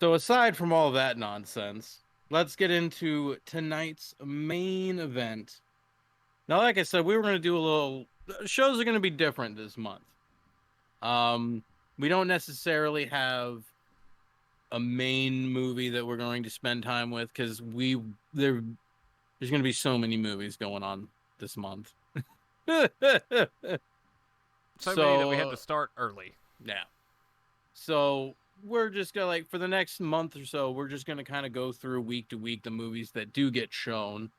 So aside from all that nonsense, let's get into tonight's main event. Now, like I said, we were going to do a little shows are going to be different this month. Um, we don't necessarily have a main movie that we're going to spend time with because there's going to be so many movies going on this month. So many that we had So, to start early. yeah. So we're just gonna for the next month or so, we're just gonna kind of go through week to week the movies that do get shown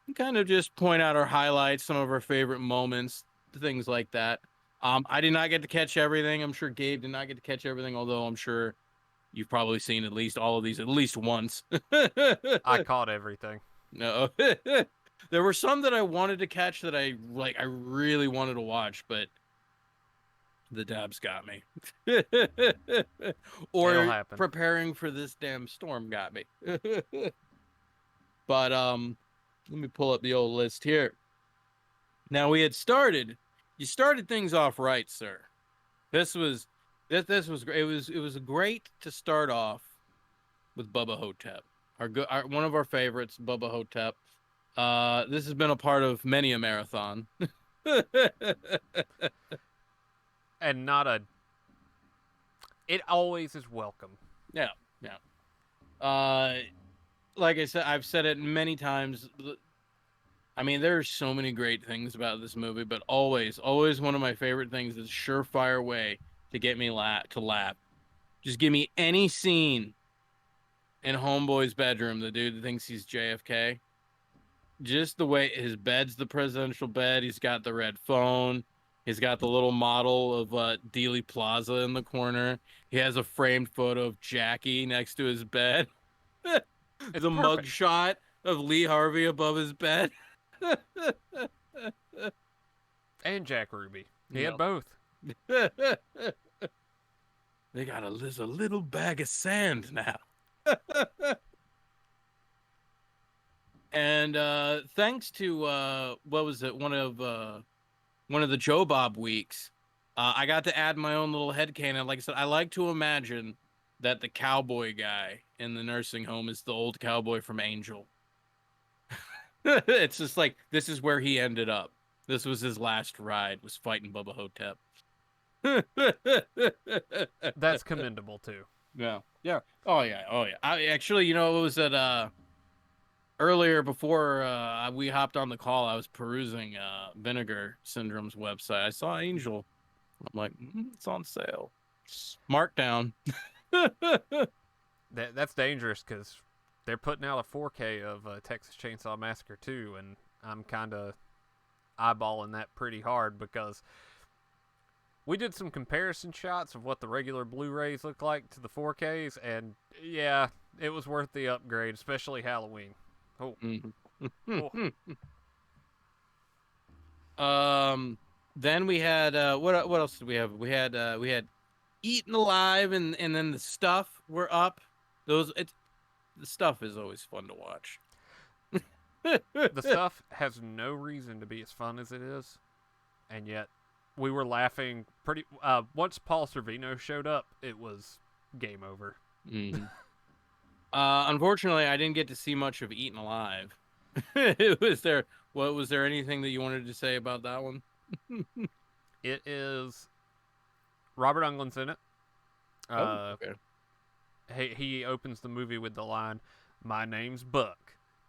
and kind of just point out our highlights, some of our favorite moments, things like that. I did not get to catch everything. I'm sure Gabe did not get to catch everything, although I'm sure you've probably seen at least all of these at least once. I caught everything. No. There were some that I wanted to catch that I really wanted to watch, but the dabs got me. It'll Or happen. preparing for this damn storm got me. But let me pull up the old list here. Now you started things off right, sir. This was this was great. It was great to start off with Bubba Hotep. One of our favorites, Bubba Hotep. This has been a part of many a marathon. And not a. It always is welcome. Yeah, yeah. Uh, like I said, I've said it many times. I mean, there's so many great things about this movie, but always one of my favorite things is surefire way to get me to laugh. Just give me any scene in Homeboy's bedroom, the dude that thinks he's JFK. Just the way his bed's the presidential bed. He's got the red phone. He's got the little model of Dealey Plaza in the corner. He has a framed photo of Jackie next to his bed. It's The mug perfect. shot of Lee Harvey above his bed. And Jack Ruby. He had Yep. both. They got there's a little bag of sand now. And thanks to what was it, one of the Joe Bob weeks, I got to add my own little headcanon. Like I said, I like to imagine that the cowboy guy in the nursing home is the old cowboy from Angel. It's just like this is where he ended up. This was his last ride, was fighting Bubba Hotep. That's commendable too. Yeah. Yeah. Oh yeah. Oh yeah. I actually, it was at earlier before we hopped on the call, I was perusing Vinegar Syndrome's website. I saw Angel. I'm like, it's on sale. Markdown. That's dangerous because they're putting out a 4K of Texas Chainsaw Massacre 2, and I'm kind of eyeballing that pretty hard because we did some comparison shots of what the regular Blu-rays look like to the 4Ks, and yeah, it was worth the upgrade, especially Halloween. Oh. Oh. Then we had what else did we have? We had Eaten Alive, and then the stuff were up. The stuff is always fun to watch. The stuff has no reason to be as fun as it is, and yet we were laughing pretty. Once Paul Sorvino showed up, it was game over. Mm-hmm. Unfortunately, I didn't get to see much of Eaten Alive. Was there anything that you wanted to say about that one? It is Robert Englund's in it. Okay. He opens the movie with the line, "My name's Buck,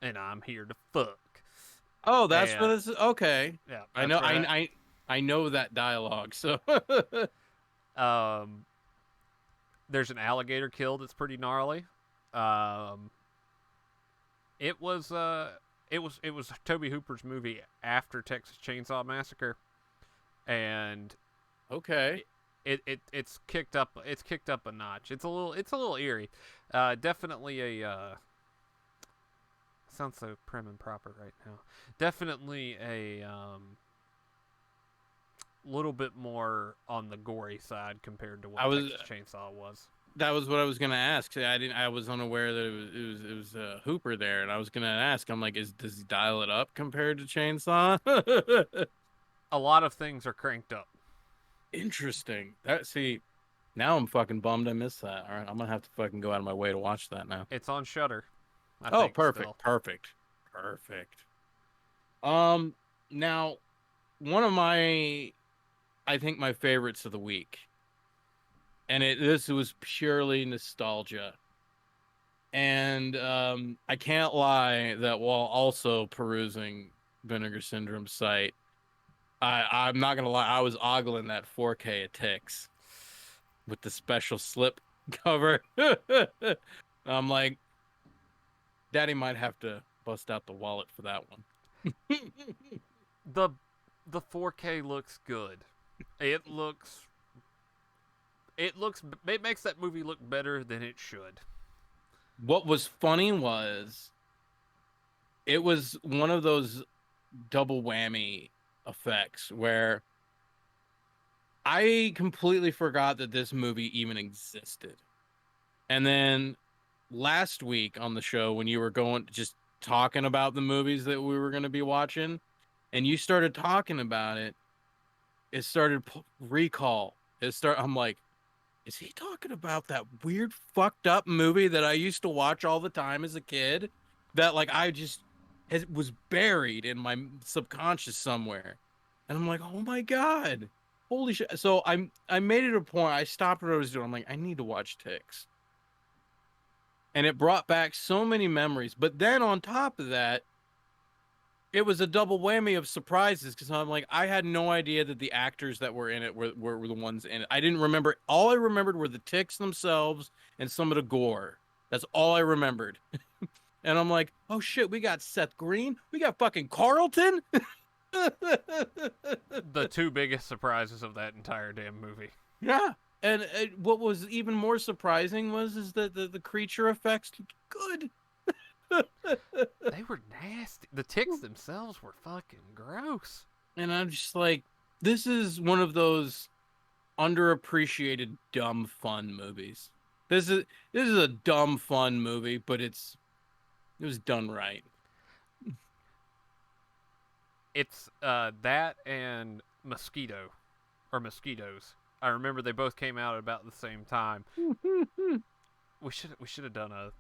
and I'm here to fuck." Oh, that's what this is. Okay. Yeah, I know. I know that dialogue. So. There's an alligator kill that's pretty gnarly. It was Toby Hooper's movie after Texas Chainsaw Massacre, and Okay. it's kicked up a notch. It's a little eerie. Definitely a sounds so prim and proper right now. Definitely a little bit more on the gory side compared to what Texas Chainsaw was. That was what I was gonna ask. I was unaware that it was Hooper there, and I was gonna ask. I'm like, does he dial it up compared to Chainsaw? A lot of things are cranked up. Interesting. Now I'm fucking bummed I missed that. All right, I'm gonna have to fucking go out of my way to watch that now. It's on Shutter, I Oh, think, perfect, still. perfect, perfect. Um, now one of my, I think my favorites of the week, and this was purely nostalgia. And I can't lie that while also perusing Vinegar Syndrome's site, I'm not gonna lie, I was ogling that 4K of Ticks with the special slip cover. I'm like, Daddy might have to bust out the wallet for that one. The the 4K looks good. It looks it makes that movie look better than it should. What was funny was it was one of those double whammy effects where I completely forgot that this movie even existed. And then last week on the show, when you were going just talking about the movies that we were going to be watching, and you started talking about it, it started recall. I'm like, is he talking about that weird fucked up movie that I used to watch all the time as a kid? That like I just it was buried in my subconscious somewhere. And I'm like, oh my God. Holy shit. So I made it a point. I stopped what I was doing. I'm like, I need to watch Ticks. And it brought back so many memories. But then on top of that, it was a double whammy of surprises because I'm like, I had no idea that the actors that were in it were the ones in it. I didn't remember. All I remembered were the Ticks themselves and some of the gore. That's all I remembered. And I'm like, oh shit, we got Seth Green. We got fucking Carlton. The two biggest surprises of that entire damn movie. Yeah. And what was even more surprising is that the creature effects looked good. They were nasty. The ticks themselves were fucking gross. And I'm just like, this is one of those underappreciated dumb fun movies. This is a dumb fun movie, but it was done right. It's that and Mosquito or Mosquitoes. I remember they both came out at about the same time. We should have done a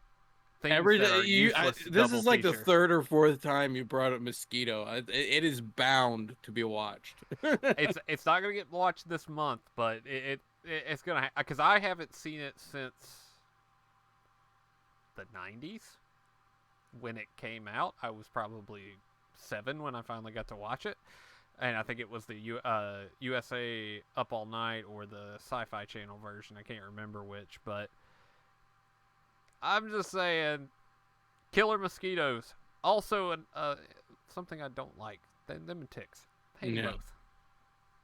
things Every that day are useless this double is like the feature. third or fourth time you brought up Mosquito. It is bound to be watched. It's not gonna get watched this month, but it's gonna because I haven't seen it since the '90s when it came out. I was probably 7 when I finally got to watch it, and I think it was the USA Up All Night or the Sci-Fi Channel version. I can't remember which, but I'm just saying, killer mosquitoes. Also, something I don't like. Them and ticks. Hate Yeah. both.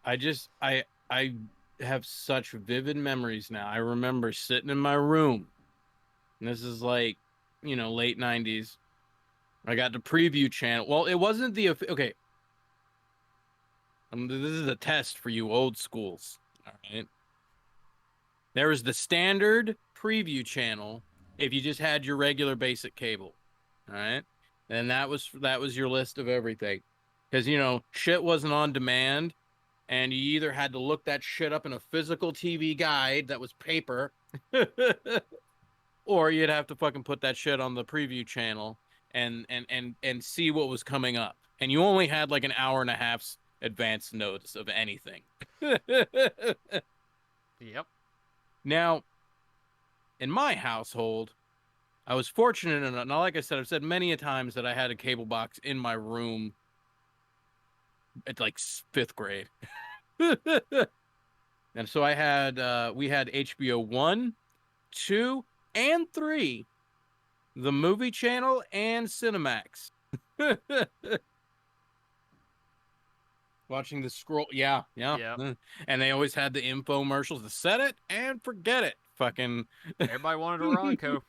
I have such vivid memories now. I remember sitting in my room. And this is like, late 90s. I got the preview channel. Well, it wasn't the okay. This is a test for you old schools. All right. There was the standard preview channel if you just had your regular basic cable. All right. And that was your list of everything. Because shit wasn't on demand. And you either had to look that shit up in a physical TV guide that was paper, or you'd have to fucking put that shit on the preview channel and see what was coming up. And you only had like an hour and a half's advance notice of anything. Yep. Now, in my household, I was fortunate enough. Now, like I said, I've said many a times that I had a cable box in my room at like 5th grade. And so we had HBO 1, 2, and 3, the movie channel, and Cinemax. Watching the scroll. Yeah. Yep. And they always had the infomercials to set it and forget it. Fucking. Everybody wanted a Ronco.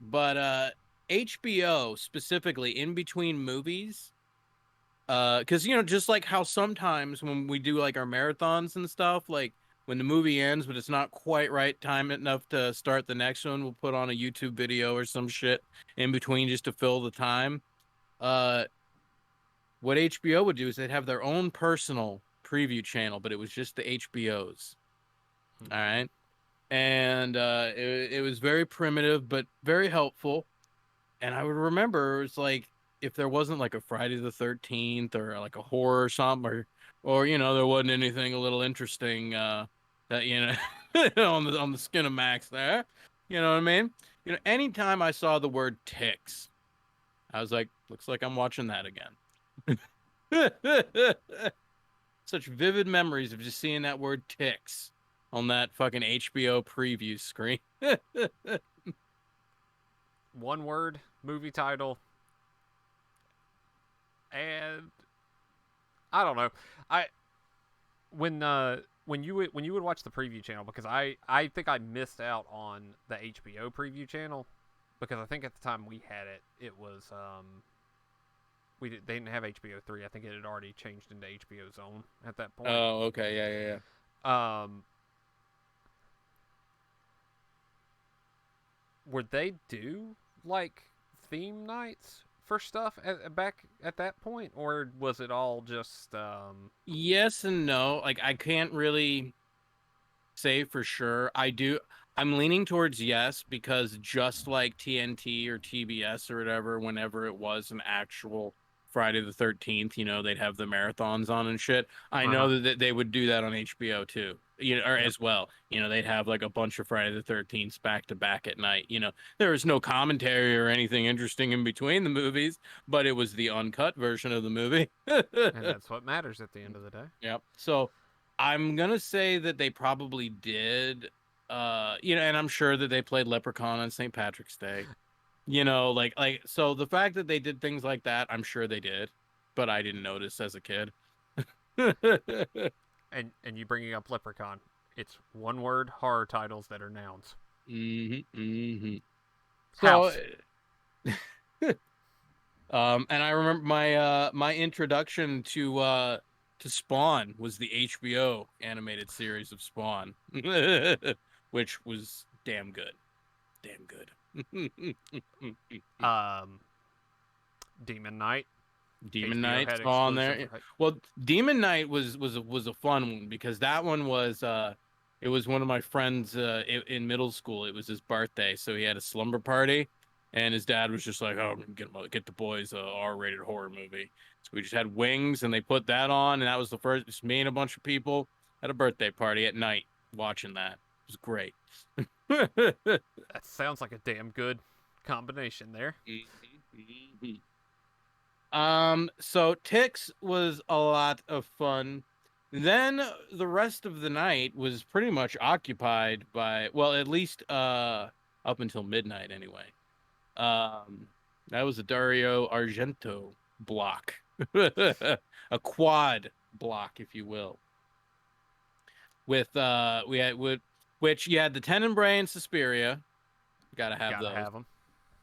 But HBO specifically in between movies, because just like how sometimes when we do like our marathons and stuff, like when the movie ends but it's not quite right time enough to start the next one, we'll put on a YouTube video or some shit in between just to fill the time. What HBO would do is they'd have their own personal preview channel, but it was just the HBO's. All Hmm. right. And it was very primitive, but very helpful. And I would remember it's like if there wasn't like a Friday the 13th or like a horror or something, or there wasn't anything a little interesting that on the skin of Max there. You know what I mean? Anytime I saw the word ticks, I was like, looks like I'm watching that again. Such vivid memories of just seeing that word ticks on that fucking HBO preview screen. One word movie title, and I don't know. I when you would watch the preview channel, because I think I missed out on the HBO preview channel, because I think at the time we had it, it was they didn't have HBO 3. I think it had already changed into HBO Zone at that point. Oh, okay, yeah, yeah, yeah. Um, would they do like theme nights for stuff back at that point, or was it all just Yes and no. Like I can't really say for sure. I'm leaning towards yes because just like TNT or TBS or whatever, whenever it was an actual Friday the 13th, they'd have the marathons on and shit. I uh huh? know that they would do that on HBO too. Or Yep. as well. They'd have like a bunch of Friday the 13th back to back at night. There was no commentary or anything interesting in between the movies, but it was the uncut version of the movie. And that's what matters at the end of the day. Yep. So I'm gonna say that they probably did. And I'm sure that they played Leprechaun on St. Patrick's Day. So the fact that they did things like that, I'm sure they did, but I didn't notice as a kid. And you bringing up Leprechaun, it's one word horror titles that are nouns. So, House. and I remember my introduction to Spawn was the HBO animated series of Spawn, which was damn good. Damn good. Um, Demon Knight. Demon HBO Knight's had on exclusive there. right. Well, Demon Knight was a fun one because that one was it was one of my friends in middle school. It was his birthday, so he had a slumber party, and his dad was just like, "Oh, get the boys a R-rated horror movie." So we just had Wings, and they put that on, and that was the first. Just me and a bunch of people at a birthday party at night watching that. It was great. That sounds like a damn good combination there. So Ticks was a lot of fun. Then the rest of the night was pretty much occupied by, well, at least up until midnight anyway. Um that was a Dario Argento block. A quad block, if you will. With we had with which you had the Tenebrae and Suspiria. Gotta have Gotta those. have them.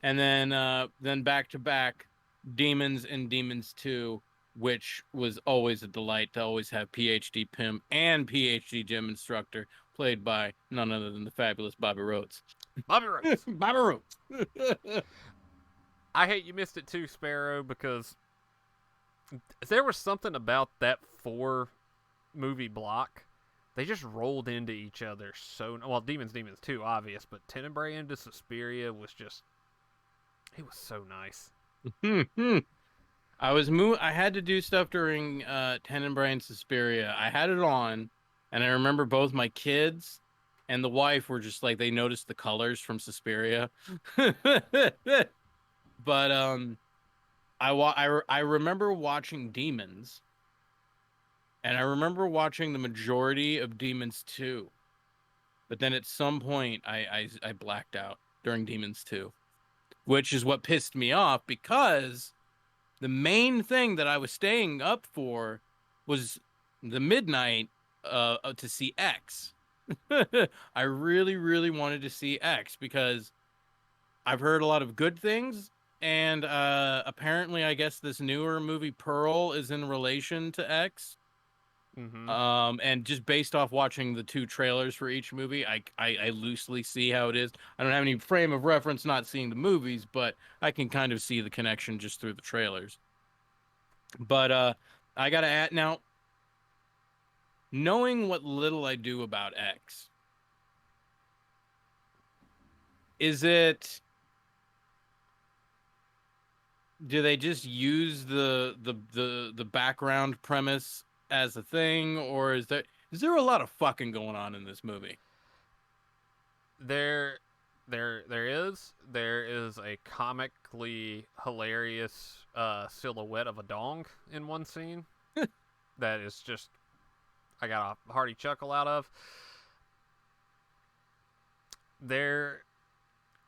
And then back to back Demons and Demons 2, which was always a delight to always have PhD Pimp and PhD Gym Instructor played by none other than the fabulous Bobby Rhodes. Bobby Rhodes. Bobby Rhodes. I hate you missed it too, Sparrow, because there was something about that 4 movie block. They just rolled into each other so well. Demons 2, obvious, but Tenebrae into Suspiria was just, it was so nice. I had to do stuff during Tenebrae and Suspiria. I had it on, and I remember both my kids and the wife were just like they noticed the colors from Suspiria. But I remember watching Demons, and I remember watching the majority of Demons 2. But then at some point I blacked out during Demons 2, which is what pissed me off because the main thing that I was staying up for was the midnight to see X. I really, really wanted to see X because I've heard a lot of good things, and apparently, I guess this newer movie Pearl is in relation to X. Mm-hmm. And just based off watching the 2 trailers for each movie, I loosely see how it is. I don't have any frame of reference, not seeing the movies, but I can kind of see the connection just through the trailers. But I gotta add now. knowing what little I do about X, is it do they just use the background premise as a thing, or is there a lot of fucking going on in this movie? There, there is a comically hilarious silhouette of a dong in one scene that is just I got a hearty chuckle out of. There,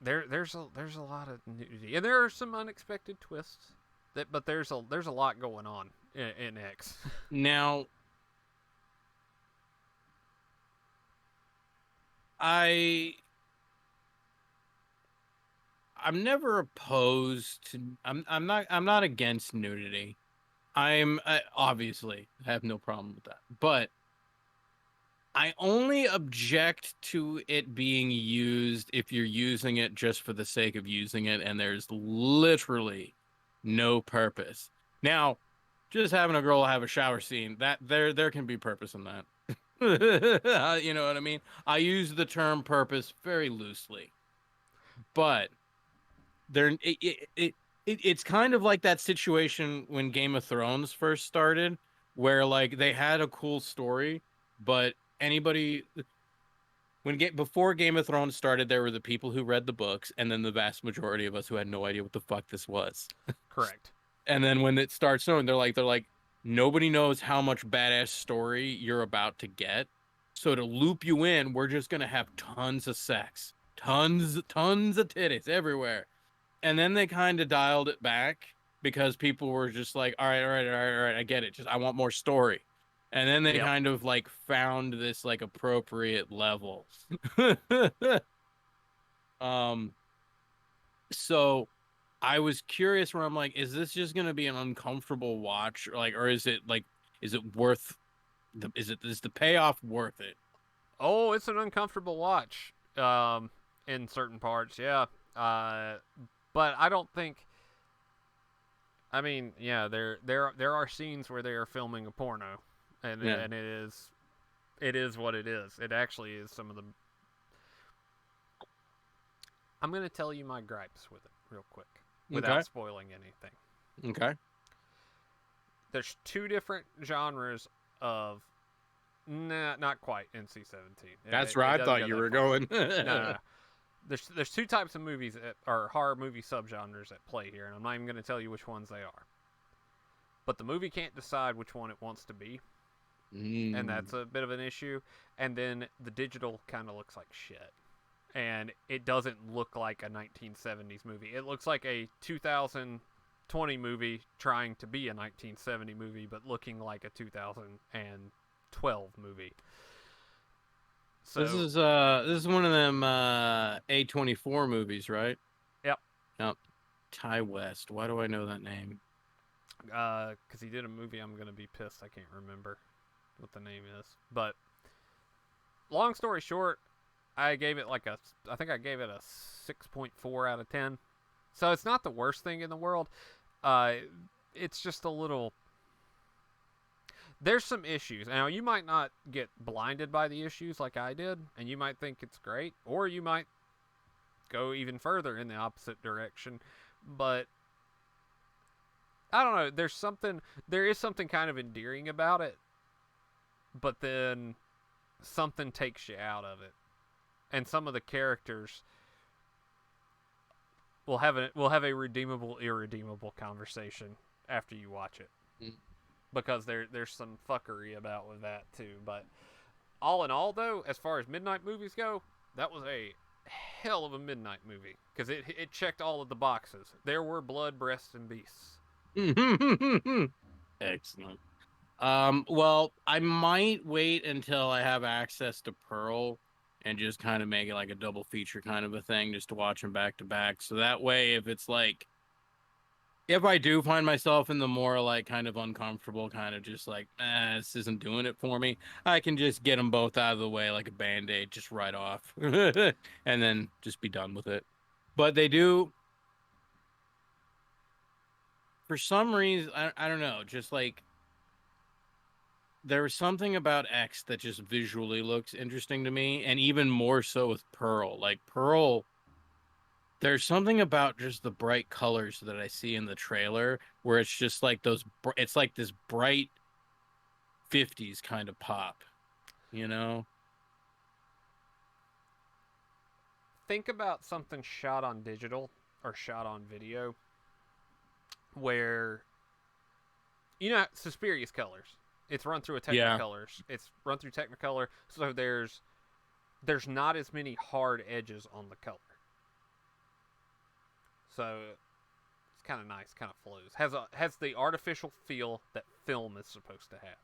there's a lot of nudity, and there are some unexpected twists. But there's a lot going on in X. Now, I I'm never opposed to I'm not against nudity. I obviously have no problem with that. But I only object to it being used if you're using it just for the sake of using it and there's literally no purpose. Now, just having a girl have a shower scene, that there can be purpose in that. You know what I mean? I use the term purpose very loosely, but there it's kind of like that situation when Game of Thrones first started, where like they had a cool story, but anybody before Game of Thrones started, there were the people who read the books, and then the vast majority of us who had no idea what the fuck this was. Correct. And then when it starts snowing, they're like, nobody knows how much badass story you're about to get. So to loop you in, we're just gonna have tons of sex, tons of titties everywhere. And then they kind of dialed it back because people were just like, all right, all right, all right, all right, I get it. Just I want more story. And then they Yep. kind of like found this like appropriate level. um, so I was curious where I'm like, is this just gonna be an uncomfortable watch, or is it like, is it worth is the payoff worth it? Oh, it's an uncomfortable watch. In certain parts, yeah. Uh, but I don't think. I mean, yeah, there are scenes where they are filming a porno, Yeah. and it is what it is. It actually is some of the. I'm gonna tell you my gripes with it real quick, Okay. without spoiling anything. Okay. There's two different genres of. Nah, not quite NC-17. That's It where I doesn't thought go you that were far. going. No. There's two types of movies or horror movie subgenres at play here, and I'm not even going to tell you which ones they are. But the movie can't decide which one it wants to be, and Mm. that's a bit of an issue. And then the digital kind of looks like shit, and it doesn't look like a 1970s movie. It looks like a 2020 movie trying to be a 1970 movie, but looking like a 2012 movie. This So, is this is one of them A24 movies, right? yep. Yep. Ty West. Why do I know that name? Because he did a movie, I'm gonna be pissed. I can't remember what the name is. But long story short, I gave it like I think I gave it a 6.4 out of 10. So it's not the worst thing in the world. Uh, it's just a little. There's some issues. Now you might not get blinded by the issues like I did, and you might think it's great, or you might go even further in the opposite direction. But I don't know. There is something kind of endearing about it, but then something takes you out of it, and some of the characters will have a redeemable, irredeemable conversation after you watch it, Mm. because there's some fuckery about with that too. But all in all, though, as far as midnight movies go, that was a hell of a midnight movie because it checked all of the boxes. There were blood, breasts, and beasts. Excellent. Well, I might wait until I have access to Pearl and just kind of make it like a double feature kind of a thing, just to watch them back to back. So that way, if it's like, if I do find myself in the more like kind of uncomfortable, kind of just like, this isn't doing it for me, I can just get them both out of the way like a band-aid, just right off, and then just be done with it. But they do, for some reason, I don't know, just like there was something about X that just visually looks interesting to me, and even more so with Pearl. Like Pearl, there's something about just the bright colors that I see in the trailer where it's just like it's like this bright 50s kind of pop, you know? Think about something shot on digital or shot on video where Suspiria's colors. It's run through a Yeah. Technicolors. It's run through Technicolor, so there's not as many hard edges on the color. So it's kind of nice, kind of flows. Has the artificial feel that film is supposed to have.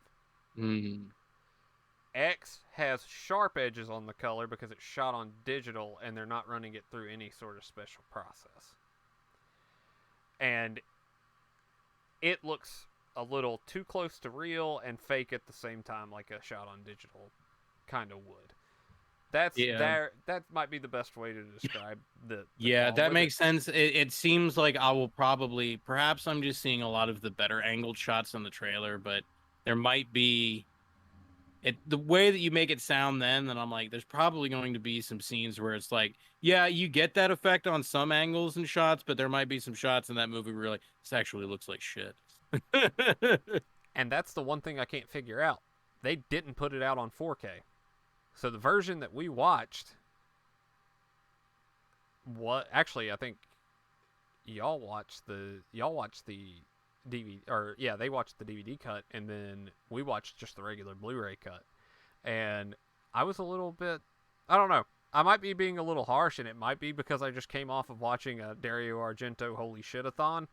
Mm. X has sharp edges on the color because it's shot on digital and they're not running it through any sort of special process. And it looks a little too close to real and fake at the same time, like a shot on digital kind of would. Yeah. That might be the best way to describe the Yeah, qualm that with it. makes sense. It seems like I will probably, perhaps I'm just seeing a lot of the better angled shots in the trailer, but there might be the way that you make it sound then I'm like, there's probably going to be some scenes where it's like, yeah, you get that effect on some angles and shots, but there might be some shots in that movie where you're like, this actually looks like shit. And that's the one thing I can't figure out. They didn't put it out on 4K. So the version that we watched, I think y'all watched the DVD, or yeah, they watched the DVD cut, and then we watched just the regular Blu-ray cut. And I was a little bit, I don't know. I might be being a little harsh, and it might be because I just came off of watching a Dario Argento Holy Shit-a-thon,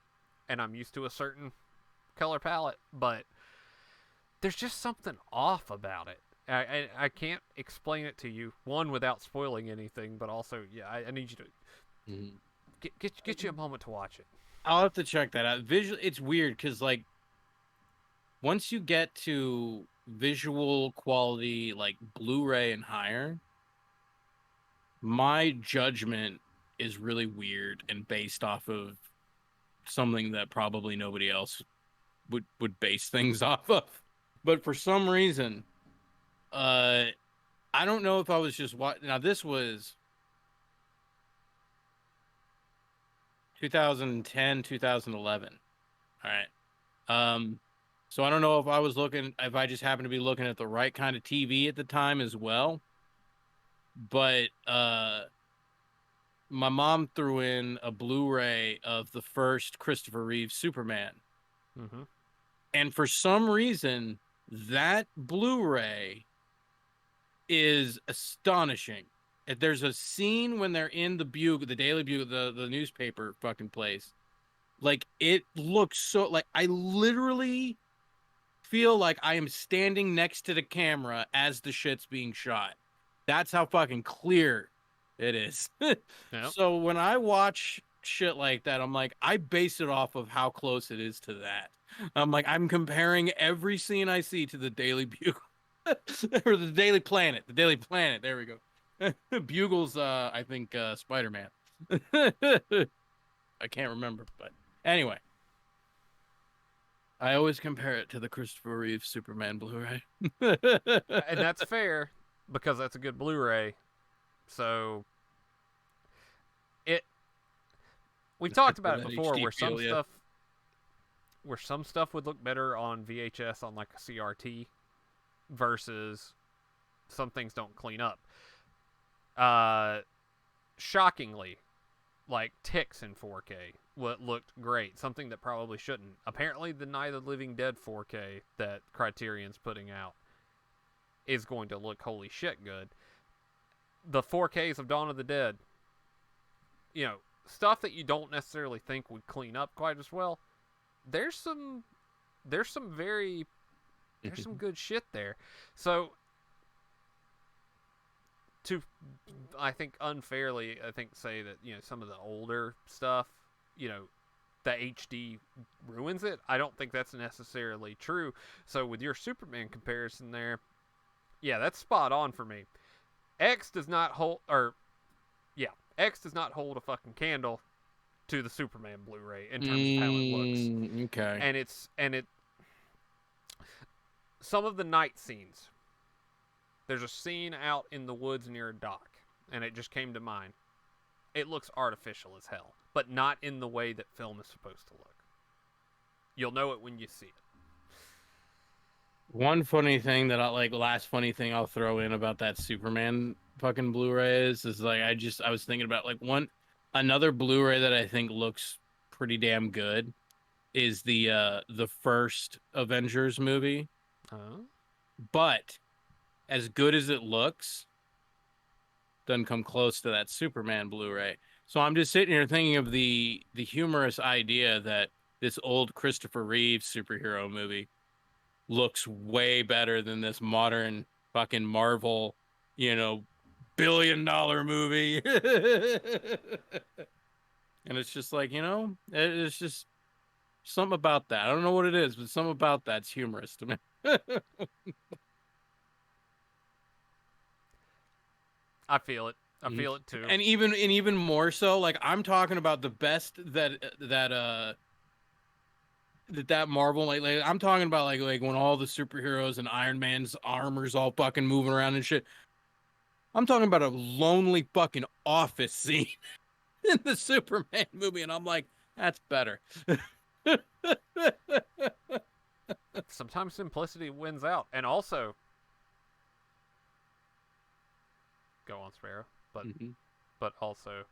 and I'm used to a certain color palette, but there's just something off about it. I can't explain it to you, one, without spoiling anything, but also, yeah, I need you to Mhm. get you a moment to watch it. I'll have to check that out. Visual, it's weird because like once you get to visual quality like Blu-ray and higher, my judgment is really weird and based off of something that probably nobody else would base things off of. But for some reason, uh I don't know if I was just now this was 2010, 2011. All right. So I don't know if if I just happened to be looking at the right kind of TV at the time as well. But my mom threw in a Blu-ray of the first Christopher Reeve Superman. Mm-hmm. And for some reason, that Blu-ray is astonishing. There's a scene when they're in the Bugle, the Daily Bugle, the newspaper fucking place. Like it looks so like I literally feel like I am standing next to the camera as the shit's being shot. That's how fucking clear it is. Yep. So when I watch shit like that, I'm like, I base it off of how close it is to that. I'm like, I'm comparing every scene I see to the Daily Bugle or the Daily Planet. The Daily Planet. There we go. Bugle's, I think, Spider-Man. I can't remember, but anyway. I always compare it to the Christopher Reeve Superman Blu-ray. And that's fair because that's a good Blu-ray. So it we've talked about it That before HD feel, yeah. where some stuff would look better on VHS on like a CRT versus some things don't clean up. Shockingly, like ticks in 4K what looked great, something that probably shouldn't. Apparently the Night of the Living Dead 4K that Criterion's putting out is going to look holy shit good. The 4Ks of Dawn of the Dead, stuff that you don't necessarily think would clean up quite as well. There's some very there's some good shit there. So to I think unfairly say that some of the older stuff, the HD ruins it. I don't think that's necessarily true. So with your Superman comparison there, yeah, that's spot on for me. X does not hold a fucking candle to the Superman Blu-ray in terms of how it looks. Okay. And some of the night scenes. There's a scene out in the woods near a dock, and it just came to mind. It looks artificial as hell, but not in the way that film is supposed to look. You'll know it when you see it. One funny thing that I like, last funny thing I'll throw in about that Superman fucking Blu-ray is like I was thinking about like another Blu-ray that I think looks pretty damn good is the first Avengers movie. But as good as it looks, doesn't come close to that Superman Blu-ray. So I'm just sitting here thinking of the humorous idea that this old Christopher Reeve superhero movie looks way better than this modern fucking Marvel, billion-dollar movie. And it's just like, it's just something about that. I don't know what it is, but something about that's humorous to me. I feel it. I feel it too. And even more so, like I'm talking about the best that Marvel like I'm talking about like when all the superheroes and Iron Man's armor's all fucking moving around and shit. I'm talking about a lonely fucking office scene in the Superman movie, and I'm like, that's better. Sometimes simplicity wins out, and also, go on, Sparrow. But also,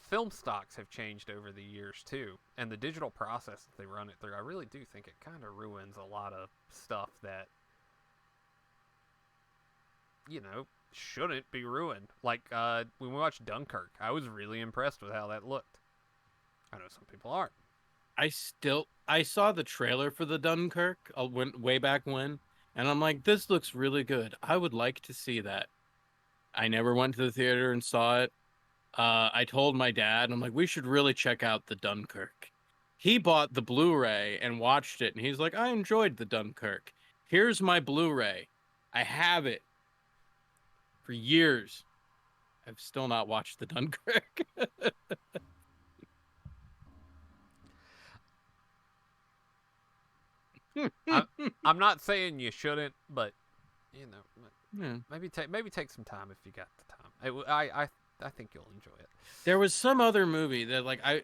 film stocks have changed over the years too, and the digital process that they run it through, I really do think it kind of ruins a lot of stuff that shouldn't be ruined. Like when we watched Dunkirk, I was really impressed with how that looked. I know some people aren't. I saw the trailer for the Dunkirk way back when, and I'm like, this looks really good. I would like to see that. I never went to the theater and saw it. I told my dad, I'm like, we should really check out the Dunkirk. He bought the Blu-ray and watched it, and he's like, I enjoyed the Dunkirk. Here's my Blu-ray. I have it for years. I've still not watched the Dunkirk. I'm not saying you shouldn't, but Yeah. maybe take some time if you got the time. I think you'll enjoy it. There was some other movie that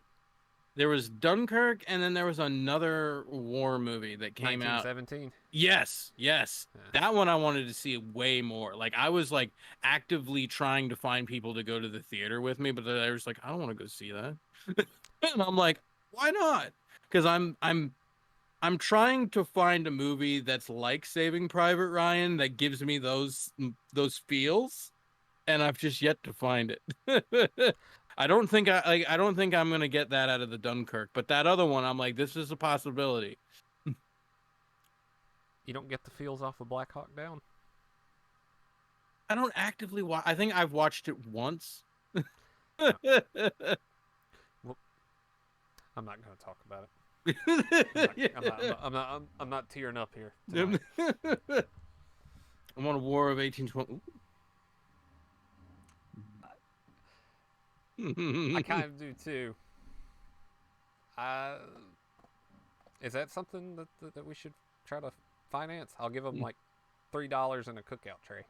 there was Dunkirk, and then there was another war movie that came out. 1917. Yes. Yeah. That one I wanted to see way more. Like I was like actively trying to find people to go to the theater with me, but I was like, I don't want to go see that. And I'm like, why not? Because I'm trying to find a movie that's like Saving Private Ryan that gives me those feels, and I've just yet to find it. I don't think I'm gonna get that out of the Dunkirk, but that other one, I'm like, this is a possibility. You don't get the feels off of Black Hawk Down? I don't actively watch. I think I've watched it once. Well, I'm not going to talk about it. I'm not tearing up here tonight. I'm on a War of 1812. I kind of do too. Is that something that we should try to finance? I'll give them like $3 in a cookout tray.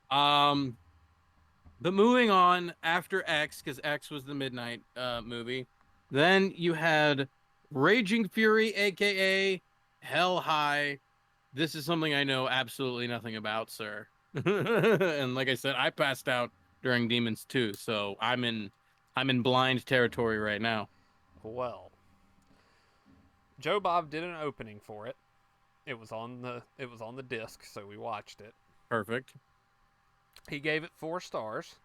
But moving on after X, because X was the midnight movie. Then you had Raging Fury, aka Hell High. This is something I know absolutely nothing about, sir. And like I said, I passed out during Demons 2, so I'm in blind territory right now. Well, Joe Bob did an opening for it. It was on the disc, so we watched it. Perfect. He gave it 4 stars.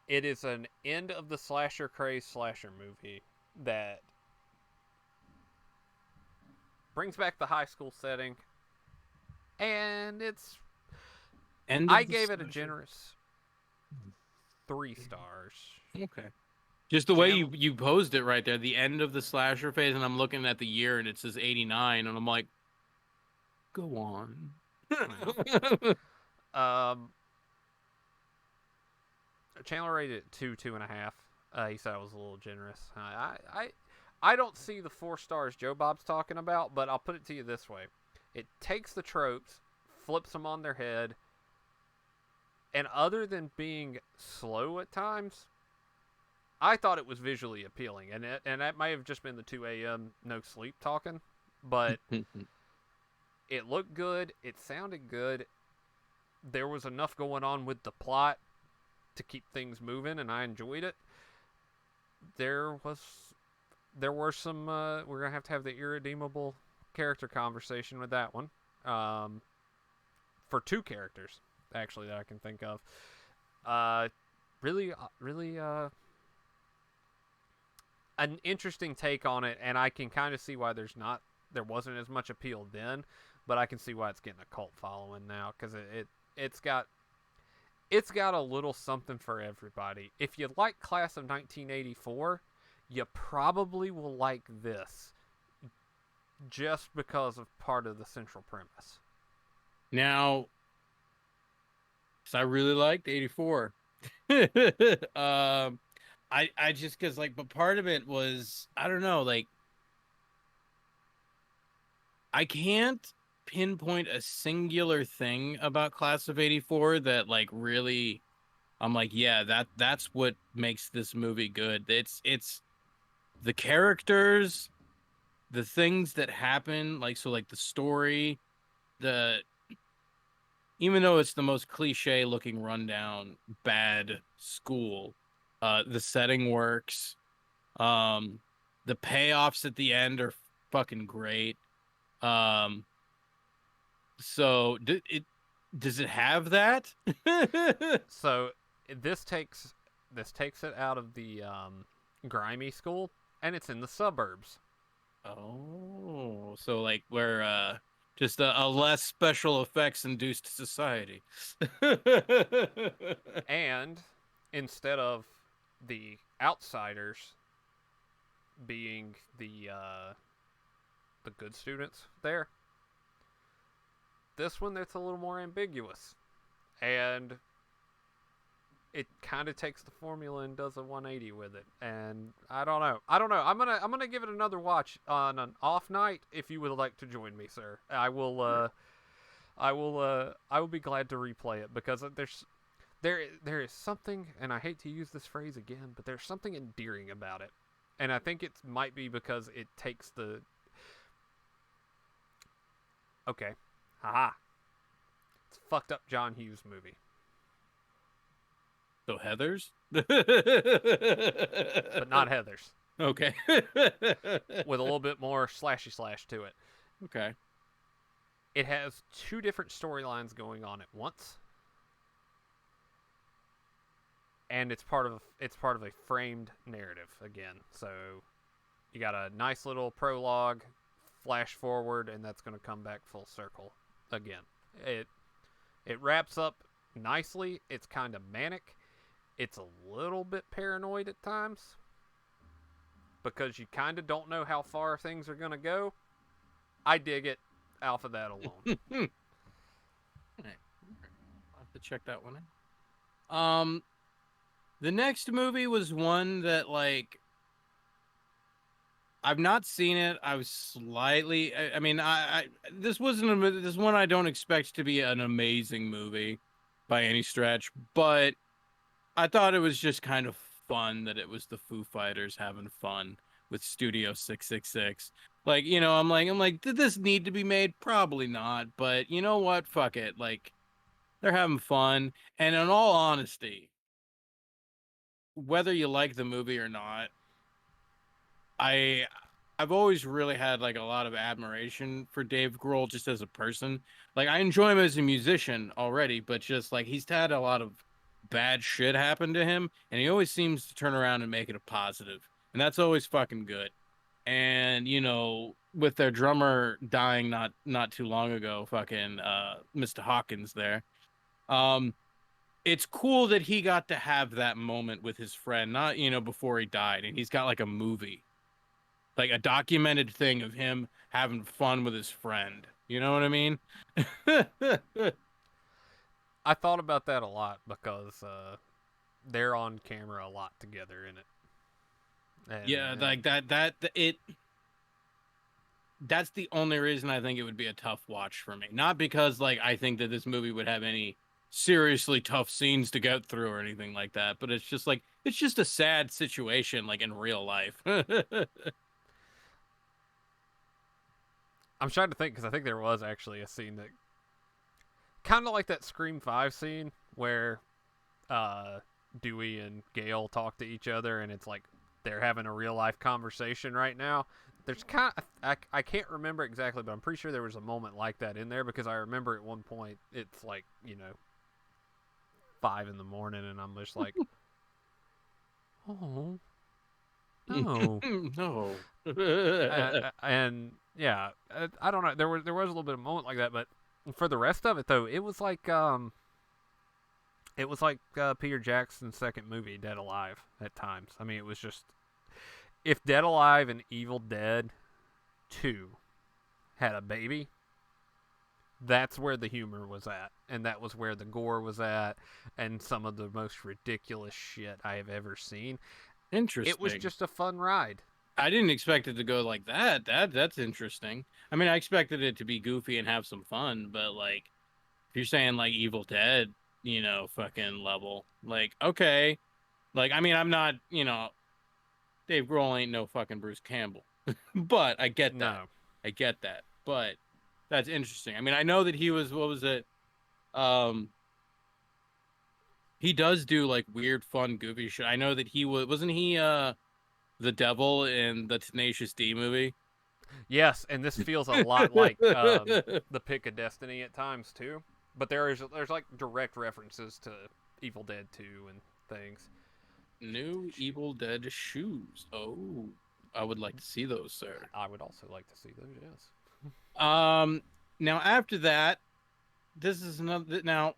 It is an end of the slasher craze slasher movie that brings back the high school setting, and I gave it a generous 3 stars. Okay. Just the way you posed it right there, the end of the slasher phase, and I'm looking at the year and it says 89, and I'm like, go on. Chandler rated it 2.5. He said I was a little generous. I I don't see the 4 stars Joe Bob's talking about, but I'll put it to you this way: it takes the tropes, flips them on their head, and other than being slow at times, I thought it was visually appealing, and that may have just been the 2 a.m. no sleep talking, but it looked good, it sounded good, there was enough going on with the plot to keep things moving, and I enjoyed it. There was, there were some. We're gonna have to have the irredeemable character conversation with that one, for 2 characters actually that I can think of. Uh, really, an interesting take on it, and I can kind of see why there wasn't as much appeal then, but I can see why it's getting a cult following now because it's got a little something for everybody. If you like Class of 1984, you probably will like this just because of part of the central premise. Now, because I really liked 84. I just because like, but part of it was I don't know, like I can't pinpoint a singular thing about Class of 84 that like really I'm like, yeah, that's what makes this movie good. It's the characters, the things that happen, like so like the story, the even though it's the most cliche looking rundown bad school, the setting works. Um the payoffs at the end are fucking great. Um so does it have that? So this takes it out of the grimy school, and it's in the suburbs. Oh, so like we're just a less special effects induced society. And instead of the outsiders being the good students there, this one that's a little more ambiguous, and it kind of takes the formula and does a 180 with it. And I don't know. I'm gonna give it another watch on an off night if you would like to join me, sir. I will be glad to replay it because there is something, and I hate to use this phrase again, but there's something endearing about it. And I think it might be because it takes the okay, haha, it's a fucked up John Hughes movie. So Heather's? But not Heather's. Okay. With a little bit more slashy slash to it. Okay. It has 2 different storylines going on at once, and it's part of a framed narrative again. So you got a nice little prologue, flash forward, and that's going to come back full circle again. It wraps up nicely. It's kind of manic. It's a little bit paranoid at times because you kind of don't know how far things are going to go. I dig it off of that alone. Right. I'll have to check that one out. The next movie was one that like I've not seen it. I was slightly. I mean, this wasn't this one. I don't expect to be an amazing movie by any stretch, but I thought it was just kind of fun that it was the Foo Fighters having fun with Studio 666. Like, I'm like, did this need to be made? Probably not, but you know what? Fuck it. Like, they're having fun, and in all honesty, whether you like the movie or not, I I've always really had like a lot of admiration for Dave Grohl just as a person. Like I enjoy him as a musician already, but just like he's had a lot of bad shit happen to him, and he always seems to turn around and make it a positive, and that's always fucking good. And with their drummer dying not too long ago, fucking Mr. Hawkins there. Um, it's cool that he got to have that moment with his friend, not before he died, and he's got like a movie, like a documented thing of him having fun with his friend. You know what I mean? I thought about that a lot because they're on camera a lot together in it. And Yeah, like it that's the only reason I think it would be a tough watch for me. Not because like I think that this movie would have any seriously tough scenes to get through or anything like that, but it's just like it's just a sad situation like in real life. I'm trying to think because I think there was actually a scene that kind of like that Scream 5 scene where uh, Dewey and Gail talk to each other, and it's like they're having a real life conversation right now. There's kind of, I can't remember exactly, but I'm pretty sure there was a moment like that in there because I remember at one point it's like 5 in the morning, and I'm just like, oh no. No. And yeah, I don't know. There was a little bit of a moment like that, but for the rest of it though, it was like Peter Jackson's second movie, Dead Alive, at times. I mean, it was just if Dead Alive and Evil Dead 2 had a baby, that's where the humor was at, and that was where the gore was at, and some of the most ridiculous shit I have ever seen. It was Interesting. just a fun ride. I didn't expect it to go like that. That's interesting. I mean, I expected it to be goofy and have some fun, but like if you're saying like Evil Dead, fucking level, like okay. Like I mean, I'm not, Dave Grohl ain't no fucking Bruce Campbell. But I get that. No. I get that. But that's interesting. I mean, I know that he was what was it? Um he does do like weird, fun, goofy shit. I know that he wasn't he the devil in the Tenacious D movie? Yes, and this feels a lot like the Pick of Destiny at times too. But there's like direct references to Evil Dead 2 and things. New Evil Dead shoes. Oh, I would like to see those, sir. I would also like to see those. Yes. Um, Now after that, this is another. Now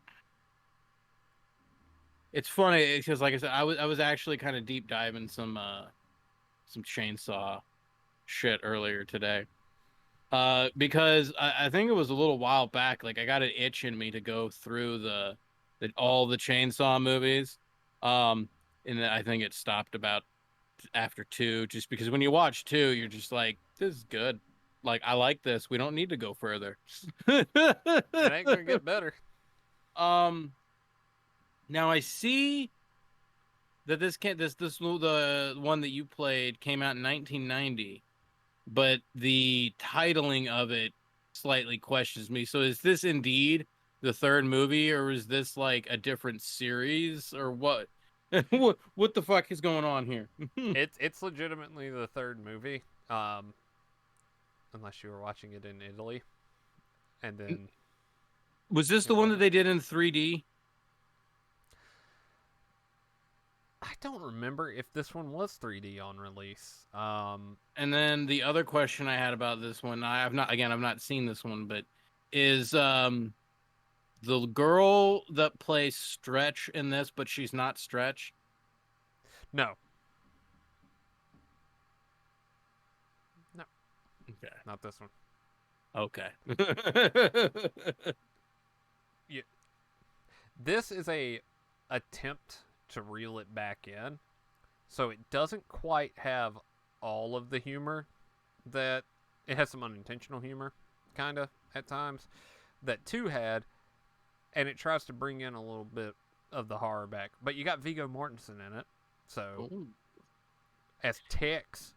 it's funny because, like I said, I was actually kind of deep diving some chainsaw shit earlier today. Because I think it was a little while back. Like I got an itch in me to go through all the chainsaw movies. Um, and I think it stopped about after two, just because when you watch two, you're just like, this is good. Like I like this. We don't need to go further. It ain't gonna get better. um, Now I see that this the one that you played came out in 1990, but the titling of it slightly questions me. So is this indeed the third movie, or is this like a different series, or what? What the fuck is going on here? It's legitimately the third movie, unless you were watching it in Italy, and then Was this the it one that wasn't. they did in 3D? I don't remember if this one was 3D on release. And then the other question I had about this one, I've not seen this one, but is the girl that plays Stretch in this, but she's not Stretch? No, no, Okay. not this one. Okay. Yeah, this is a attempt to reel it back in, so it doesn't quite have all of the humor that it has. Some unintentional humor, kind of at times, that two had, and it tries to bring in a little bit of the horror back. But you got Viggo Mortensen in it, so Ooh. as Tex,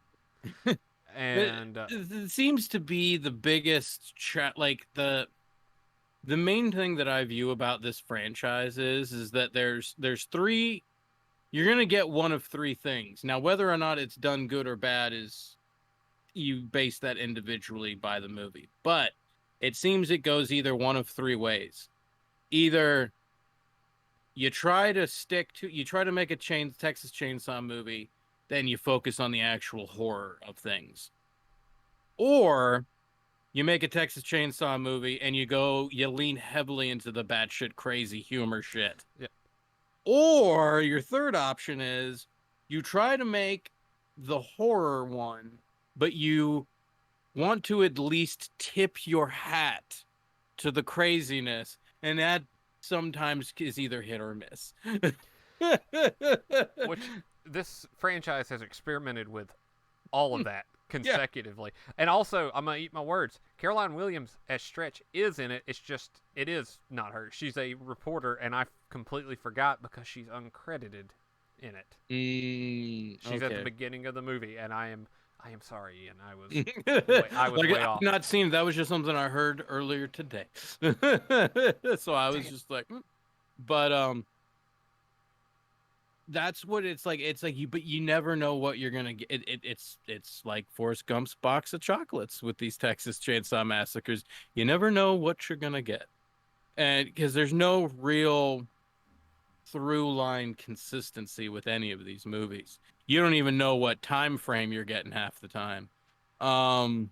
It, and it seems to be the biggest like the main thing that I view about this franchise is that there's three. You're gonna get one of three things. Now, whether or not it's done good or bad is you base that individually by the movie. But it seems it goes either one of three ways. Either you try to make a Texas Chainsaw movie, then you focus on the actual horror of things. Or you make a Texas Chainsaw movie and you lean heavily into the batshit crazy humor shit. yeah, Or your third option is you try to make the horror one, but you want to at least tip your hat to the craziness, and that sometimes is either hit or miss. which this franchise has experimented with all of that Yeah. consecutively. And also, I'm gonna eat my words. Caroline Williams as Stretch is in it. It's just it is not her. She's a reporter, and I completely forgot because she's uncredited in it. She's at the Okay. beginning of the movie, and I am sorry, Ian. I was Like way I've off. not seen that was just something I heard earlier today. So I was Dang it. just like, but that's what it's like. It's like you, but you never know what you're gonna get. It's like Forrest Gump's box of chocolates with these Texas Chainsaw Massacres. You never know what you're gonna get, and because there's no real through line consistency with any of these movies. You don't even know what time frame you're getting half the time. Um,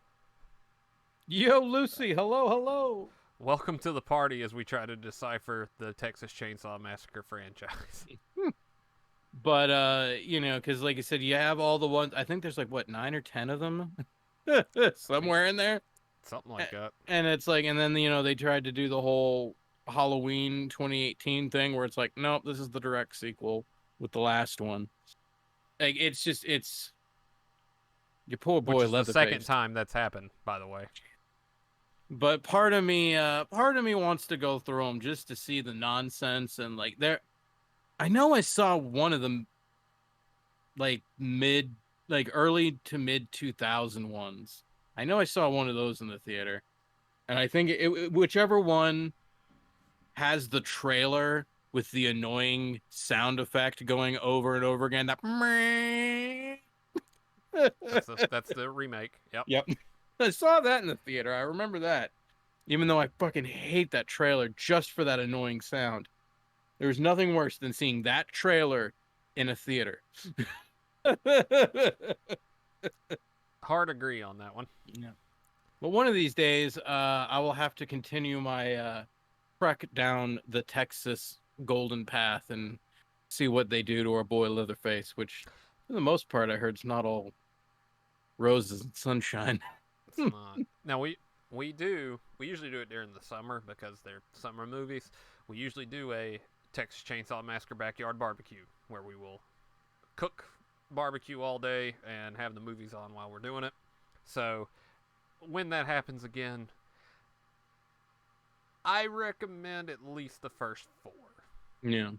Yo, Lucy, hello, hello. Welcome to the party as we try to decipher the Texas Chainsaw Massacre franchise. But because like I said, you have all the ones. I think there's like what 9 or 10 of them, I think somewhere in there. something like that. And it's like, and then they tried to do the whole Halloween 2018 thing where it's like, nope, this is the direct sequel with the last one. Like it's your poor Which boy is the second Leatherface. time that's happened, by the way. But part of me wants to go through them just to see the nonsense and like there. I know I saw one of them like early to mid 2000 ones. I know I saw one of those in the theater, and I think whichever one has the trailer with the annoying sound effect going over and over again. That That's the remake. Yep. yep, I saw that in the theater. I remember that, even though I fucking hate that trailer just for that annoying sound. There was nothing worse than seeing that trailer in a theater. Hard agree on that one. Yeah. But one of these days, I will have to continue my trek down the Texas Golden Path and see what they do to our boy Leatherface, which, for the most part, I heard it's not all roses and sunshine. It's not. Now we usually do it during the summer because they're summer movies. We usually do a Texas Chainsaw Massacre backyard barbecue where we will cook barbecue all day and have the movies on while we're doing it. So when that happens again, I recommend at least the first 4. Yeah.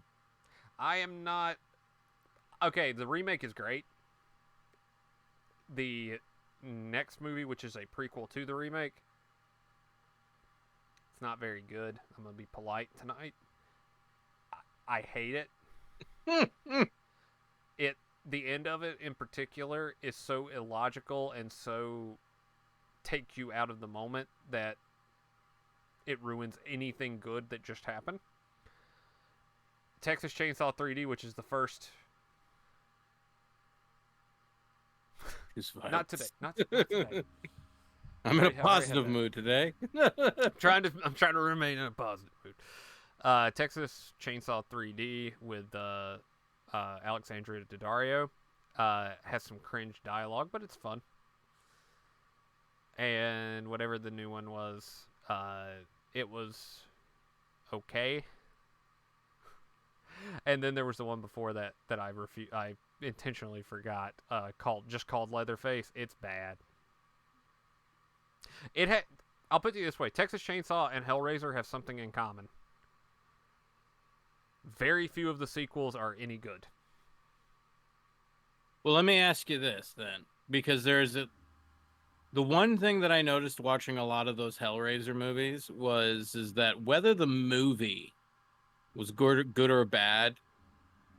I am not okay. The remake is great. The next movie, which is a prequel to the remake, it's not very good. I'm gonna be polite tonight. I hate it. The end of it in particular is so illogical and so take you out of the moment that it ruins anything good that just happened. Texas Chainsaw 3D, which is the first. Not today. Not today. I'm in a positive mood today. I'm trying to remain in a positive mood. Texas Chainsaw 3D with Alexandria Daddario has some cringe dialogue, but it's fun. And whatever the new one was, it was okay. And then there was the one before that I intentionally forgot, called Leatherface. It's bad. I'll put it this way: Texas Chainsaw and Hellraiser have something in common. Very few of the sequels are any good. Well, let me ask you this then, because the one thing that I noticed watching a lot of those Hellraiser movies is that whether the movie was good or bad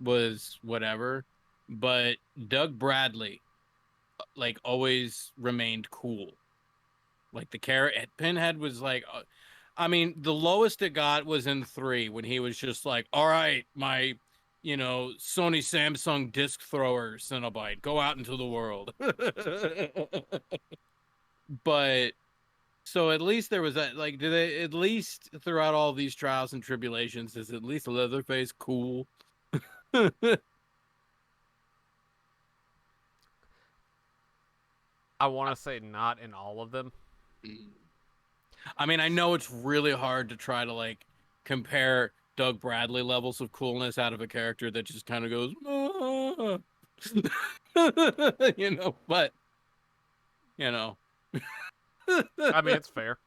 was whatever, but Doug Bradley like always remained cool. Like the Pinhead was like, I mean, the lowest it got was in 3 when he was just like, all right, my, Sony Samsung disc thrower Cenobite, go out into the world. But so at least there was that, like, do they at least throughout all these trials and tribulations, is at least Leatherface cool? I want to say not in all of them. I mean, I know it's really hard to try to like compare Doug Bradley levels of coolness out of a character that just kind of goes. Ah. But you know. I mean, it's fair.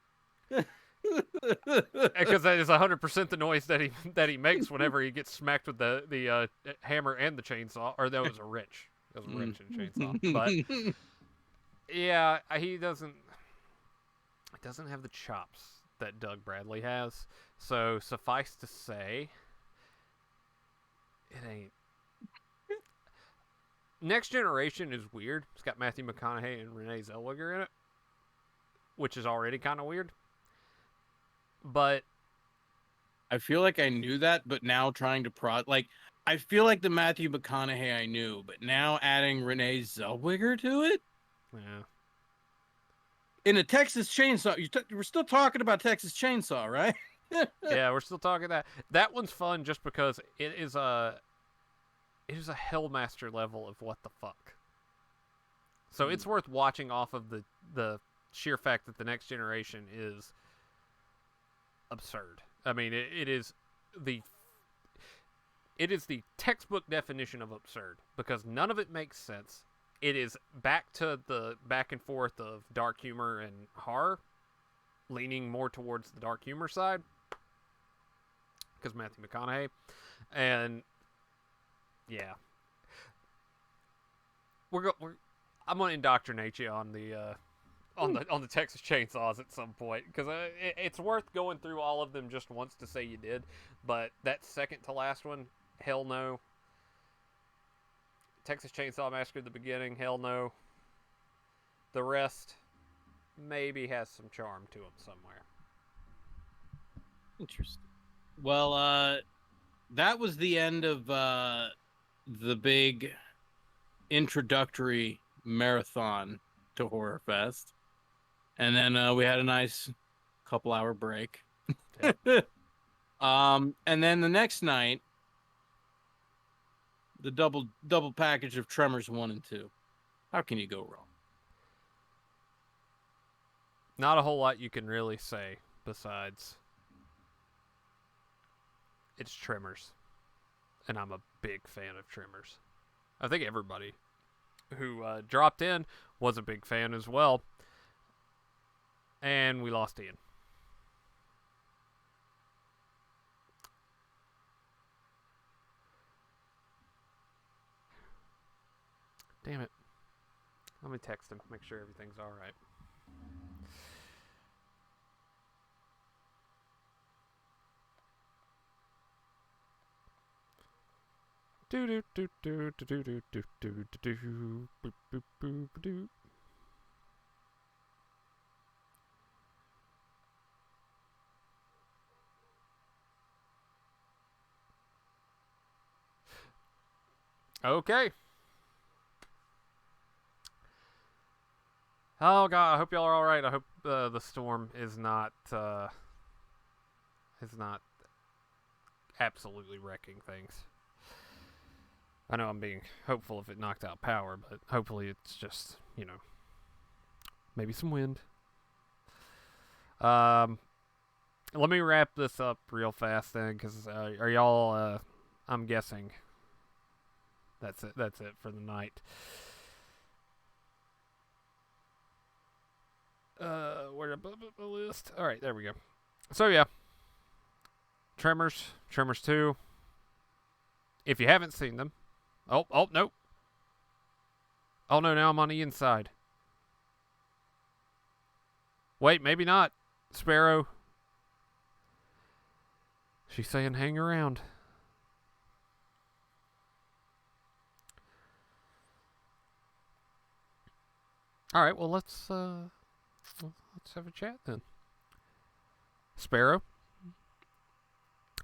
Because that is 100% the noise that he makes whenever he gets smacked with the hammer and the chainsaw. Or that was a wrench. That was a wrench and chainsaw. But yeah, he doesn't have the chops that Doug Bradley has. So suffice to say, it ain't. Next Generation is weird. It's got Matthew McConaughey and Renee Zellweger in it, which is already kind of weird. But I feel like I knew that, but now trying to I feel like the Matthew McConaughey I knew, but now adding Renee Zellweger to it yeah, in a Texas Chainsaw. We're still talking about Texas Chainsaw, right? yeah, we're still talking that. That one's fun just because it is a Hellmaster level of what the fuck. So it's worth watching off of the sheer fact that the Next Generation is absurd. I mean, it is the textbook definition of absurd because none of it makes sense. It is back to the back and forth of dark humor and horror, leaning more towards the dark humor side because Matthew McConaughey, and yeah, I'm gonna indoctrinate you on the Texas Chainsaws at some point because it's worth going through all of them just once to say you did. But that second to last one, hell no. Texas Chainsaw Massacre at the beginning, hell no. The rest maybe has some charm to them somewhere. Interesting. Well, that was the end of the big introductory marathon to Horror Fest. And then we had a nice couple-hour break. Yep. And then the next night, the double package of Tremors 1 and 2. How can you go wrong? Not a whole lot you can really say besides it's Tremors. And I'm a big fan of Tremors. I think everybody who dropped in was a big fan as well. And we lost Ian. Damn it. Let me text him, make sure everything's alright. Do do do do do do do do do do boop boop boop do. Okay. Oh god, I hope y'all are all right. I hope the storm is not absolutely wrecking things. I know I'm being hopeful if it knocked out power, but hopefully it's just, maybe some wind. Let me wrap this up real fast then, because are y'all, I'm guessing that's it for the night. Where above the list? All right, there we go. So yeah, Tremors 2. If you haven't seen them, oh no, now I'm on the inside. Wait, maybe not. Sparrow. She's saying hang around. All right, well let's have a chat then. Sparrow,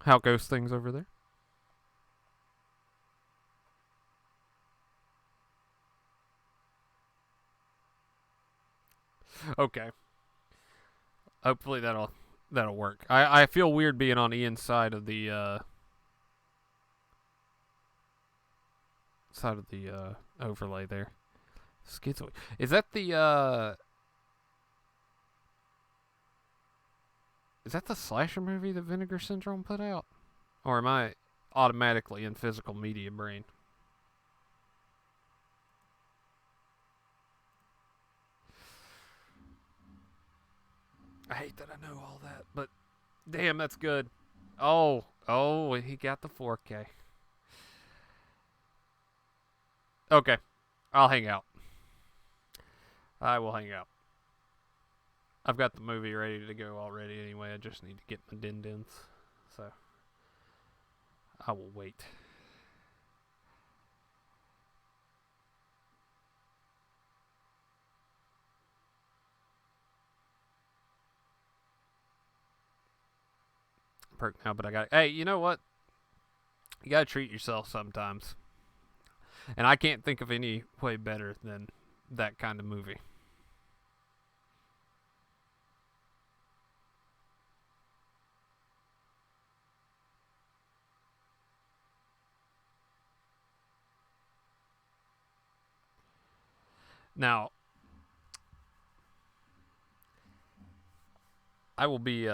how goes things over there? Okay. Hopefully that'll work. I feel weird being on Ian's side of the overlay there. Schizoid. Is that the slasher movie that Vinegar Syndrome put out? Or am I automatically in physical media brain? I hate that I know all that, but damn, that's good. Oh, he got the 4K. Okay, I'll hang out. I will hang out. I've got the movie ready to go already anyway. I just need to get my din-dins. So, I will wait. Perk now, but I got. Hey, you know what? You gotta treat yourself sometimes. And I can't think of any way better than that kind of movie. Now, I will be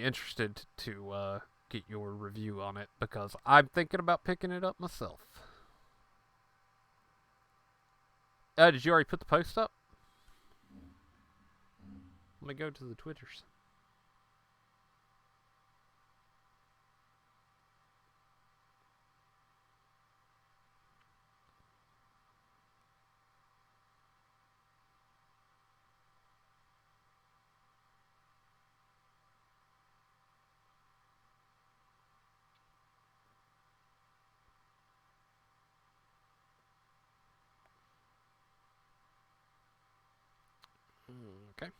interested to get your review on it because I'm thinking about picking it up myself. Did you already put the post up? Let me go to the Twitters. Okay.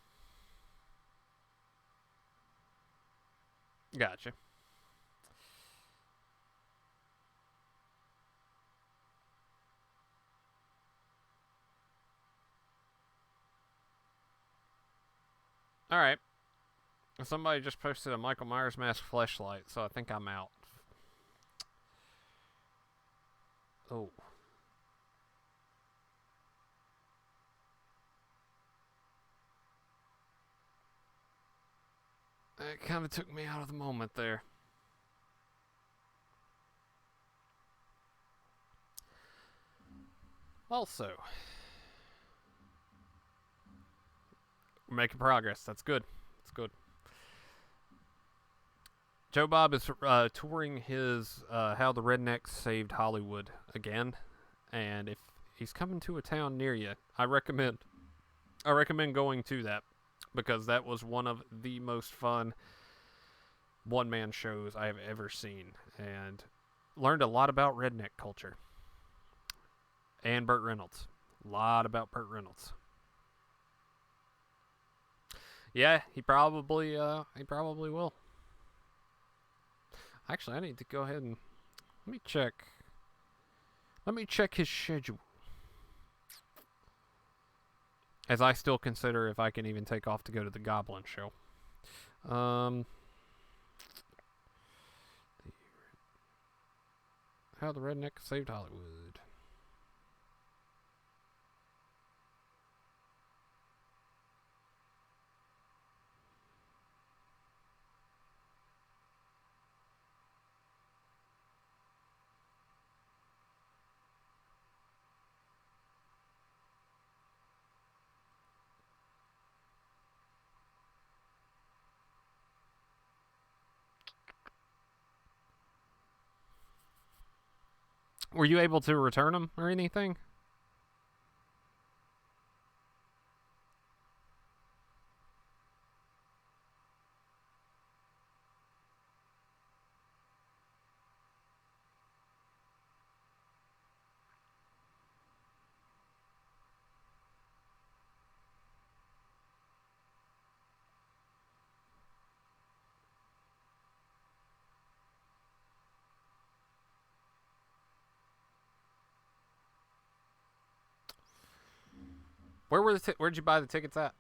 Gotcha. All right. Somebody just posted a Michael Myers mask fleshlight, so I think I'm out. Oh. That kind of took me out of the moment there. Also, we're making progress. That's good. That's good. Joe Bob is touring his How the Rednecks Saved Hollywood again, and if he's coming to a town near you, I recommend going to that because that was one of the most fun one-man shows I have ever seen, and learned a lot about redneck culture and Burt Reynolds. A lot about Burt Reynolds. Yeah, he probably will. Actually, I need to go ahead and let me check. Let me check his schedule. As I still consider if I can even take off to go to the Goblin show. How the Redneck Saved Hollywood. Were you able to return them or anything? Where'd you buy the tickets at?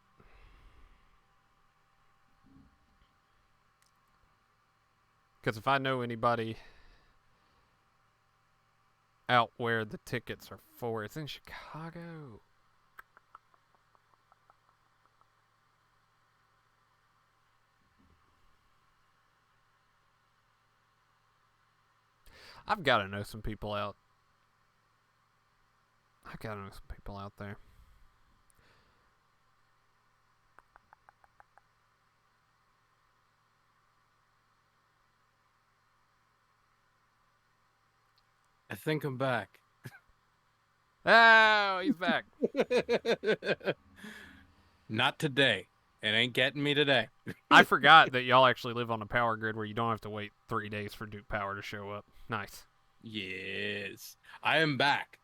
Because if I know anybody out where the tickets are for, it's in Chicago. I've got to know some people out. I've got to know some people out there. I think I'm back. Oh, he's back. Not today. It ain't getting me today. I forgot that y'all actually live on a power grid where you don't have to wait 3 days for Duke Power to show up. Nice. Yes, I am back.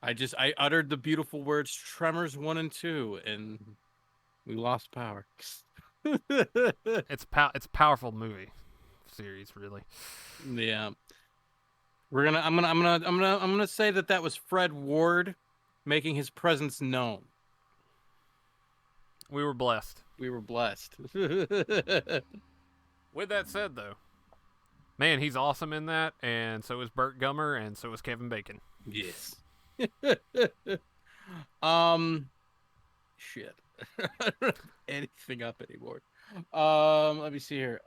I uttered the beautiful words Tremors 1 and 2 and we lost power. It's a powerful movie series, really. Yeah. I'm gonna say that was Fred Ward making his presence known. We were blessed. We were blessed. With that said, though, man, he's awesome in that, and so is Burt Gummer, and so is Kevin Bacon. Yes. um shit. I don't have anything up anymore. Let me see here.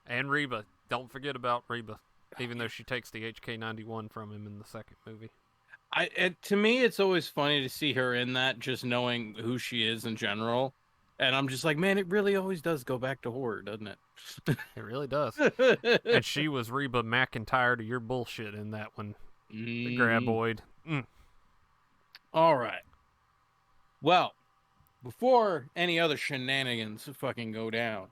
And Reba. Don't forget about Reba, even though she takes the HK-91 from him in the second movie. To me, it's always funny to see her in that, just knowing who she is in general. And I'm just like, man, it really always does go back to horror, doesn't it? It really does. And she was Reba McEntire to your bullshit in that one. The Graboid. All right. Well, before any other shenanigans fucking go down,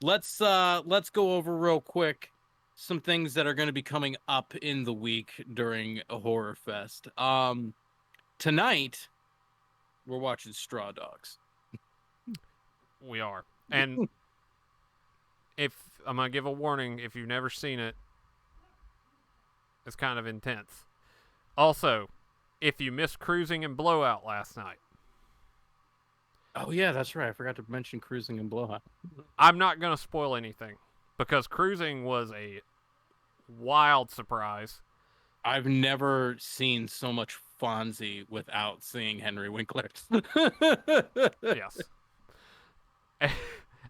let's go over real quick some things that are going to be coming up in the week during a Horror Fest. Tonight we're watching Straw Dogs. We are. And if I'm going to give a warning, if you've never seen it, it's kind of intense. Also, if you missed Cruising and Blowout last night. Oh yeah, that's right. I forgot to mention Cruising and Blowout. I'm not going to spoil anything because Cruising was a wild surprise. I've never seen so much Fonzie without seeing Henry Winkler. Yes.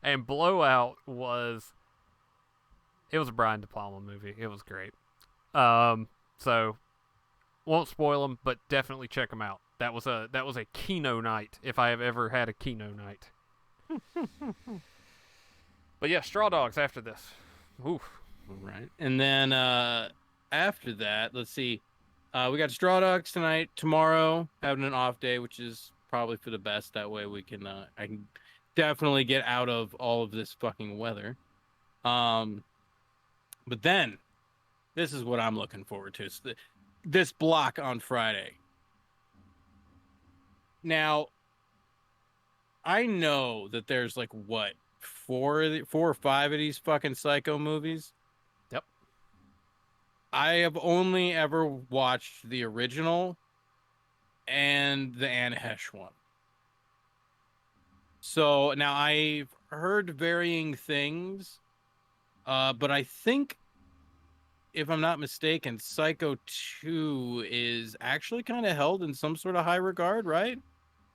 And Blowout was a Brian De Palma movie. It was great. So won't spoil them, but definitely check them out. That was a Kino night if I have ever had a Kino night. But yeah, Straw Dogs after this. Oof. Right. And then after that, let's see. We got Straw Dogs tonight. Tomorrow, having an off day, which is probably for the best. That way we can I can definitely get out of all of this fucking weather. But then this is what I'm looking forward to. This block on Friday. Now, I know that there's like what, four or five of these fucking Psycho movies. Yep. I have only ever watched the original and the Anne Hesh one. So now I've heard varying things, but I think, if I'm not mistaken, Psycho 2 is actually kind of held in some sort of high regard, right?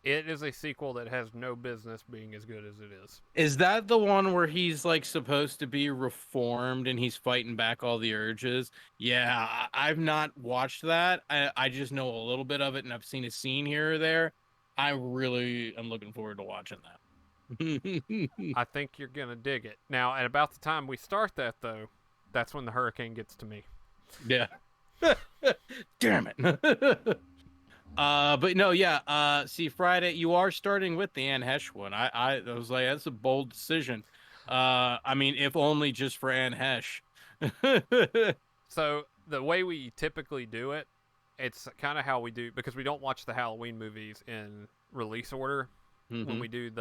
It is a sequel that has no business being as good as it is. Is that the one where he's like supposed to be reformed and he's fighting back all the urges? Yeah, I've not watched that. I just know a little bit of it and I've seen a scene here or there. I really am looking forward to watching that. I think you're going to dig it. Now, at about the time we start that, though, that's when the hurricane gets to me. Yeah. Damn it. But no, yeah. See, Friday, you are starting with the Anne Hesh one. I was like, that's a bold decision. I mean, if only just for Anne Hesh. So the way we typically do it, it's kind of how we do, because we don't watch the Halloween movies in release order. Mm-hmm. When we do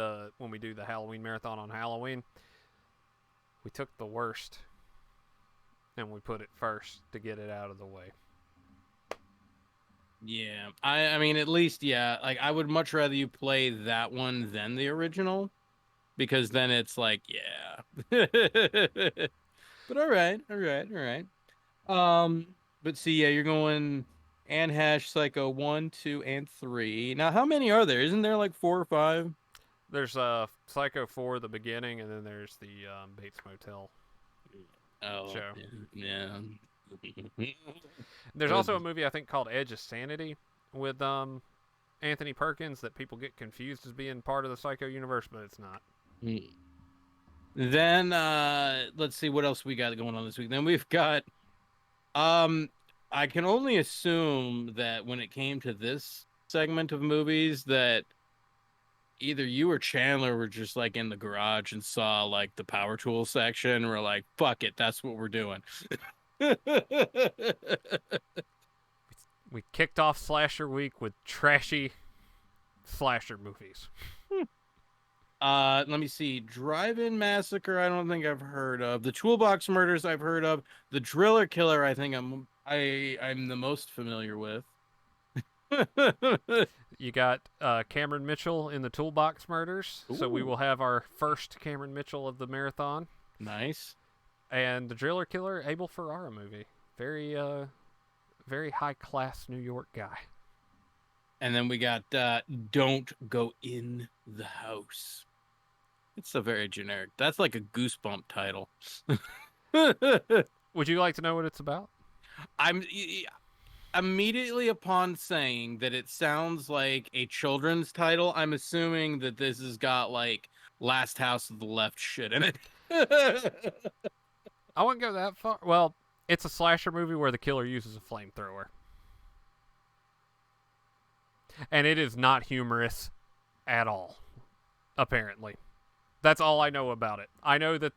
the Halloween marathon on Halloween, we took the worst and we put it first to get it out of the way. Yeah, I mean, at least, yeah, like I would much rather you play that one than the original, because then it's like, yeah. But all right. But see, yeah, you're going Anne Hesh, Psycho 1, 2, and 3. Now, how many are there? Isn't there like 4 or 5? There's Psycho 4, the beginning, and then there's the Bates Motel show. Yeah. There's also a movie I think called Edge of Sanity with Anthony Perkins that people get confused as being part of the Psycho universe, but it's not. Then let's see what else we got going on this week. Then we've got um I can only assume that when it came to this segment of movies that either you or Chandler were just like in the garage and saw like the power tool section and were like, fuck it, that's what we're doing. We kicked off slasher week with trashy slasher movies. Let me see. Drive-In Massacre, I don't think I've heard of. The Toolbox Murders I've heard of. The Driller Killer, I think I'm the most familiar with. You got Cameron Mitchell in the Toolbox Murders, so we Ooh. will have our first Cameron Mitchell of the marathon. Nice. And the Driller Killer, Abel Ferrara movie. Very high class New York guy. And then we got Don't Go in the House. It's a very generic. That's like a Goosebump title. Would you like to know what it's about? I'm immediately upon saying that it sounds like a children's title, I'm assuming that this has got like Last House of the Left shit in it. I wouldn't go that far. Well, it's a slasher movie where the killer uses a flamethrower. And it is not humorous at all, apparently. That's all I know about it. I know that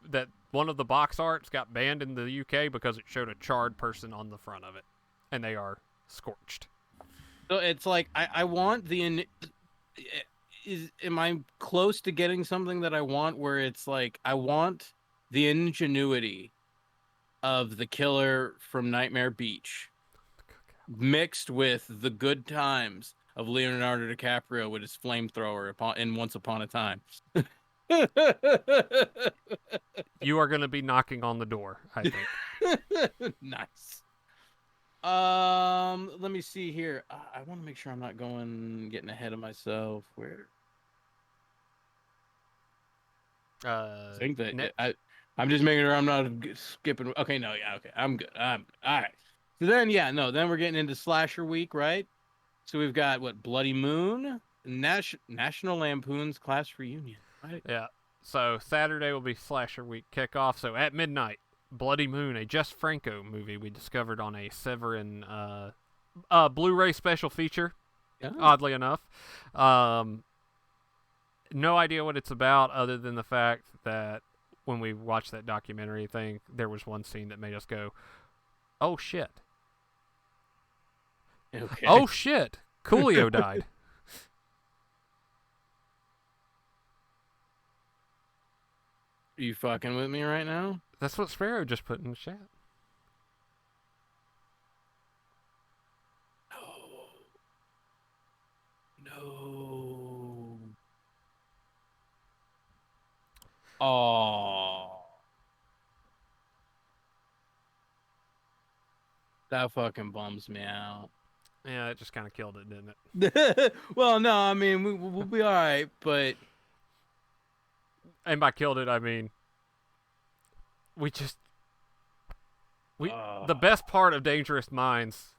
that one of the box arts got banned in the UK because it showed a charred person on the front of it, and they are scorched. So it's like I want am I close to getting something that I want where it's like I want the ingenuity of the killer from Nightmare Beach mixed with the good times of Leonardo DiCaprio with his flamethrower in Once Upon a Time. You are going to be knocking on the door, I think. Nice. Let me see here. I want to make sure I'm not getting ahead of myself. Where? I think that I'm just making sure I'm not skipping. Okay, no, yeah, okay, I'm good. All right. So then, yeah, no, then we're getting into slasher week, right? So we've got what Bloody Moon, National Lampoon's Class Reunion, right? Yeah. So Saturday will be slasher week kickoff. So at midnight, Bloody Moon, a Jess Franco movie we discovered on a Severin Blu-ray special feature. Yeah. Oddly enough, no idea what it's about other than the fact that when we watched that documentary thing, there was one scene that made us go, "Oh shit! Okay. Oh shit! Coolio died." Are you fucking with me right now? That's what Sparrow just put in the chat. No. Oh. That fucking bums me out. Yeah, it just kind of killed it, didn't it? Well, no, I mean, we'll be all right, but... And by killed it, I mean... The best part of Dangerous Minds...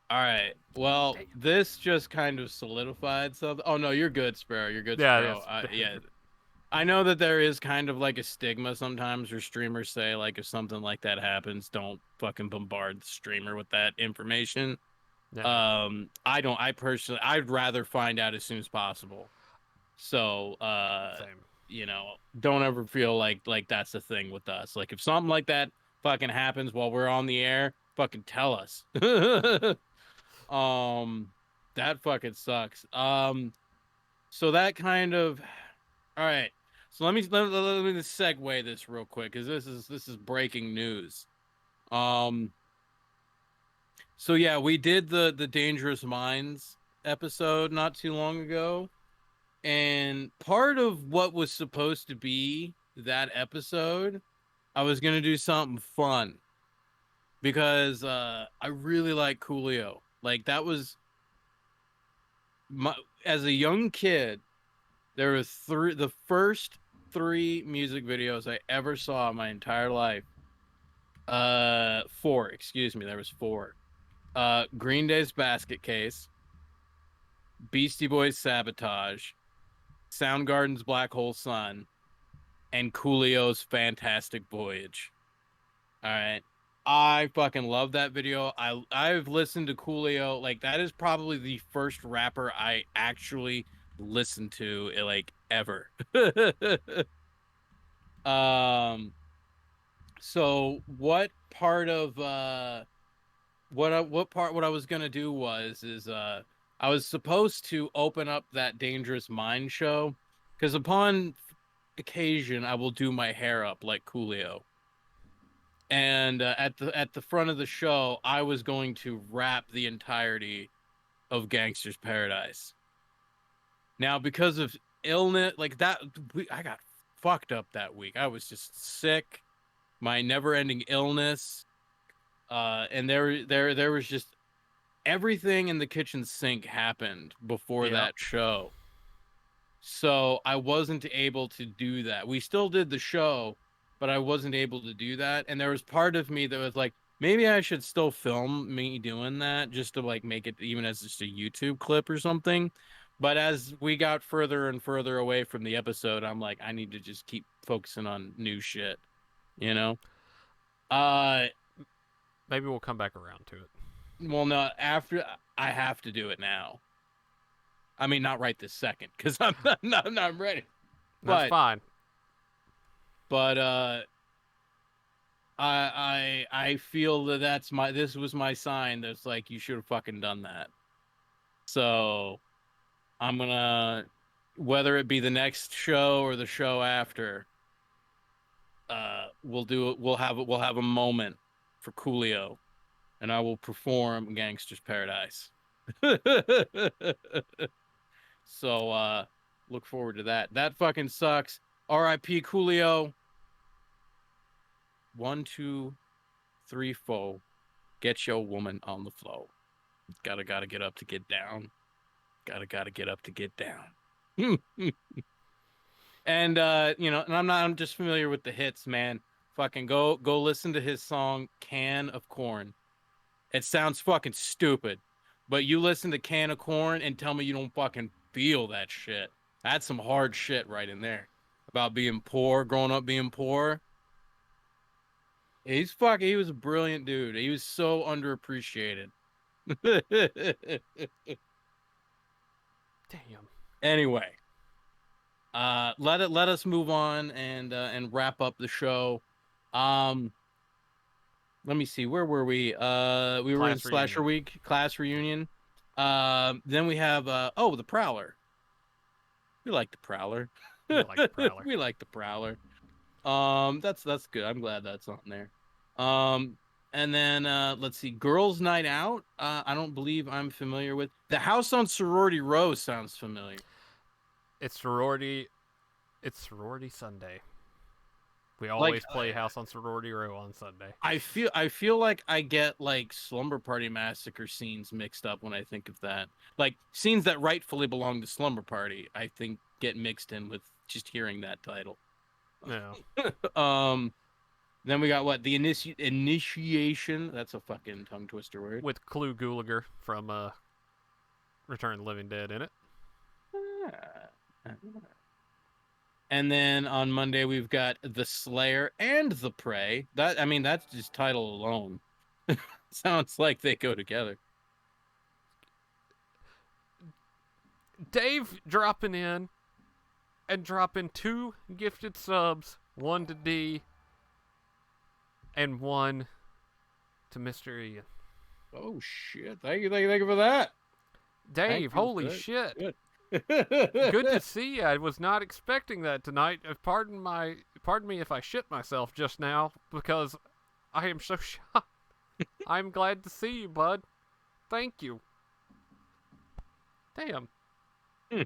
All right. Well, this just kind of solidified something. Oh, no, you're good, Sparrow. You're good, Yeah, Sparrow. Yeah. I know that there is kind of like a stigma sometimes where streamers say, like, if something like that happens, don't fucking bombard the streamer with that information. Yeah. I'd rather find out as soon as possible. So, Same. don't ever feel like that's the thing with us. Like, if something like that fucking happens while we're on the air, fucking tell us. That fucking sucks. So that kind of, all right. So let me just segue this real quick because this is breaking news. So yeah, we did the Dangerous Minds episode not too long ago, and part of what was supposed to be that episode, I was gonna do something fun because I really like Coolio. Like that was as a young kid, there was the first 3 music videos I ever saw in my entire life. 4, excuse me, there was 4. Green Day's Basket Case, Beastie Boys Sabotage, Soundgarden's Black Hole Sun, and Coolio's Fantastic Voyage. All right. I fucking love that video. I've listened to Coolio. Like, that is probably the first rapper I actually listened to, like, ever. um so what part of what I was gonna do is I was supposed to open up that Dangerous Mind show, because upon occasion I will do my hair up like Coolio. And at the front of the show, I was going to rap the entirety of Gangster's Paradise. Now, because of illness, like that, I got fucked up that week. I was just sick, my never-ending illness, and there was just everything in the kitchen sink happened before Yep. that show. So I wasn't able to do that. We still did the show, but I wasn't able to do that. And there was part of me that was like, maybe I should still film me doing that just to like make it even as just a YouTube clip or something. But as we got further and further away from the episode, I'm like, I need to just keep focusing on new shit, you know? Uh, Maybe we'll come back around to it. well, no, after I have to do it now. I mean, not right this second because I'm not ready. That's But fine. but I feel that this was my sign that's like you should have fucking done that. So I'm gonna, whether it be the next show or the show after, we'll do it. We'll have a moment for Coolio, and I will perform Gangster's Paradise. So look forward to that. That fucking sucks. R.I.P. Coolio. 1, 2, 3, 4. Get your woman on the floor. Gotta get up to get down. Gotta get up to get down. And I'm just familiar with the hits, man. Fucking go listen to his song Can of Corn. It sounds fucking stupid, but you listen to Can of Corn and tell me you don't fucking feel that shit. That's some hard shit right in there about being poor, growing up being poor. He was a brilliant dude. He was so underappreciated. Damn. Anyway, let us move on and wrap up the show. Um, let me see, where were we? We were in Class Slasher reunion. Week, class reunion. Then we have the Prowler. We like the Prowler. We like the Prowler. We like the Prowler. That's good. I'm glad that's on there. And then let's see, Girls Night Out. I don't believe I'm familiar with. The House on Sorority Row sounds familiar. It's sorority Sunday. We always play House on Sorority Row on Sunday. I feel like I get like Slumber Party Massacre scenes mixed up when I think of that. Like scenes that rightfully belong to Slumber Party, I think get mixed in with just hearing that title. No. Then we got what? The initiation. That's a fucking tongue twister word. With Clu Gulager from Return of the Living Dead in it. And then on Monday we've got the Slayer and the Prey. That's just title alone. Sounds like they go together. Dave dropping in and dropping 2 gifted subs, 1 to D and 1 to Mr. Ian. Oh shit! Thank you for that, Dave. Holy shit! Good. Good to see you. I was not expecting that tonight. Pardon me if I shit myself just now because I am so shocked. I'm glad to see you, bud. Thank you. Damn. I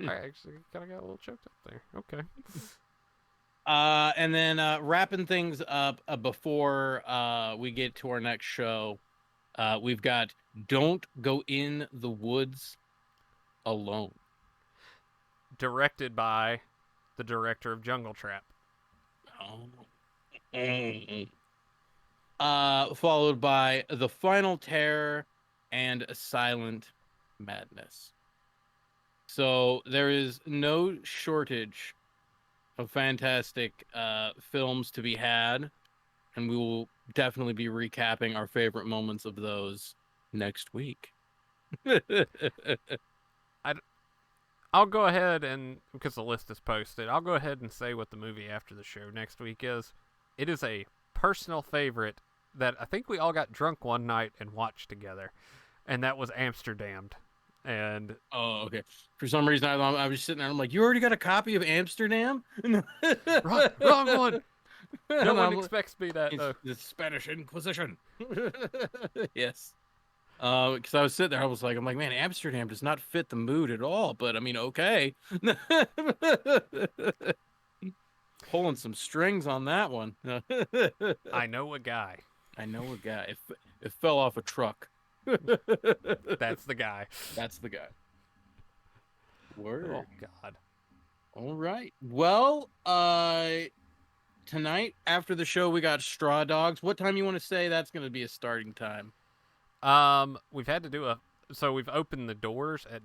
actually kind of got a little choked up there. Okay. And then wrapping things up before we get to our next show, we've got Don't Go in the Woods Alone. Directed by the director of Jungle Trap. Followed by The Final Terror and Silent Madness. So there is no shortage of fantastic films to be had, and we will definitely be recapping our favorite moments of those next week. I'll go ahead and, because the list is posted, I'll go ahead and say what the movie after the show next week is. It is a personal favorite that I think we all got drunk one night and watched together, and that was Amsterdam. And Oh, okay. For some reason, I was sitting there. I'm like, you already got a copy of Amsterdam? wrong one. No And one expects me that it's though. the Spanish Inquisition. Yes. Because I was sitting there, I'm like, man, Amsterdam does not fit the mood at all. But I mean, okay. Pulling some strings on that one. I know a guy. I know a guy. It fell off a truck. That's the guy. That's the guy. Word. Oh God. All right. Well, tonight after the show we got Straw Dogs. What time you want to say that's going to be a starting time? We've had to do so we've opened the doors at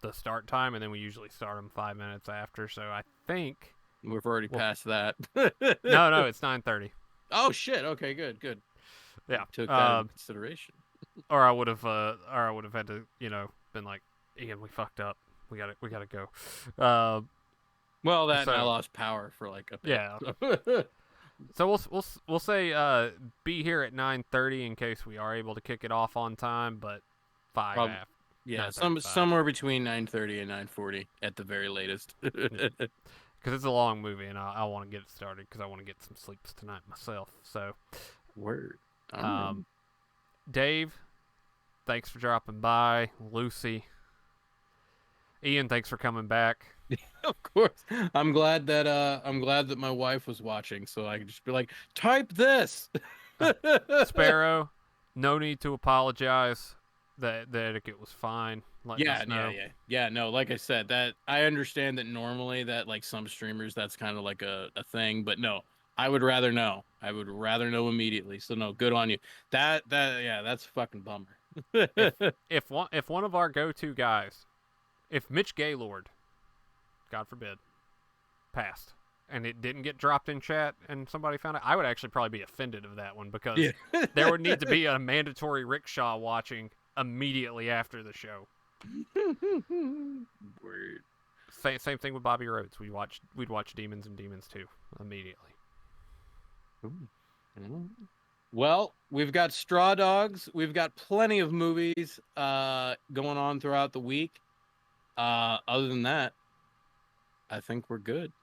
the start time, and then we usually start them 5 minutes after. So I think We've already passed that. no, it's 9:30. Oh shit. Okay, good. Yeah. Took that into consideration. Or I would have had to, been like, Ian, we fucked up. We gotta go. Well, and I lost power for like a bit. Yeah. So we'll say be here at 9:30 in case we are able to kick it off on time, but 5 after. Yeah, somewhere between 9:30 and 9:40 at the very latest. Because it's a long movie, and I want to get it started because I want to get some sleeps tonight myself. So, word. Dave, thanks for dropping by. Lucy, Ian, thanks for coming back. Of course, I'm glad that my wife was watching, so I could just be like, type this. Sparrow, no need to apologize. The etiquette was fine. Yeah. No, like I said, that I understand that normally that like some streamers that's kind of like a thing, but no, I would rather know. I would rather know immediately. So no, good on you. That's a fucking bummer. if one of our go-to guys, if Mitch Gaylord, God forbid, passed and it didn't get dropped in chat and somebody found it, I would actually probably be offended of that one because there would need to be a mandatory rickshaw watching immediately after the show. Word. Same thing with Bobby Rhodes. We'd watch Demons and Demons 2 immediately. Well, we've got Straw Dogs. We've got plenty of movies going on throughout the week. Other than that, I think we're good.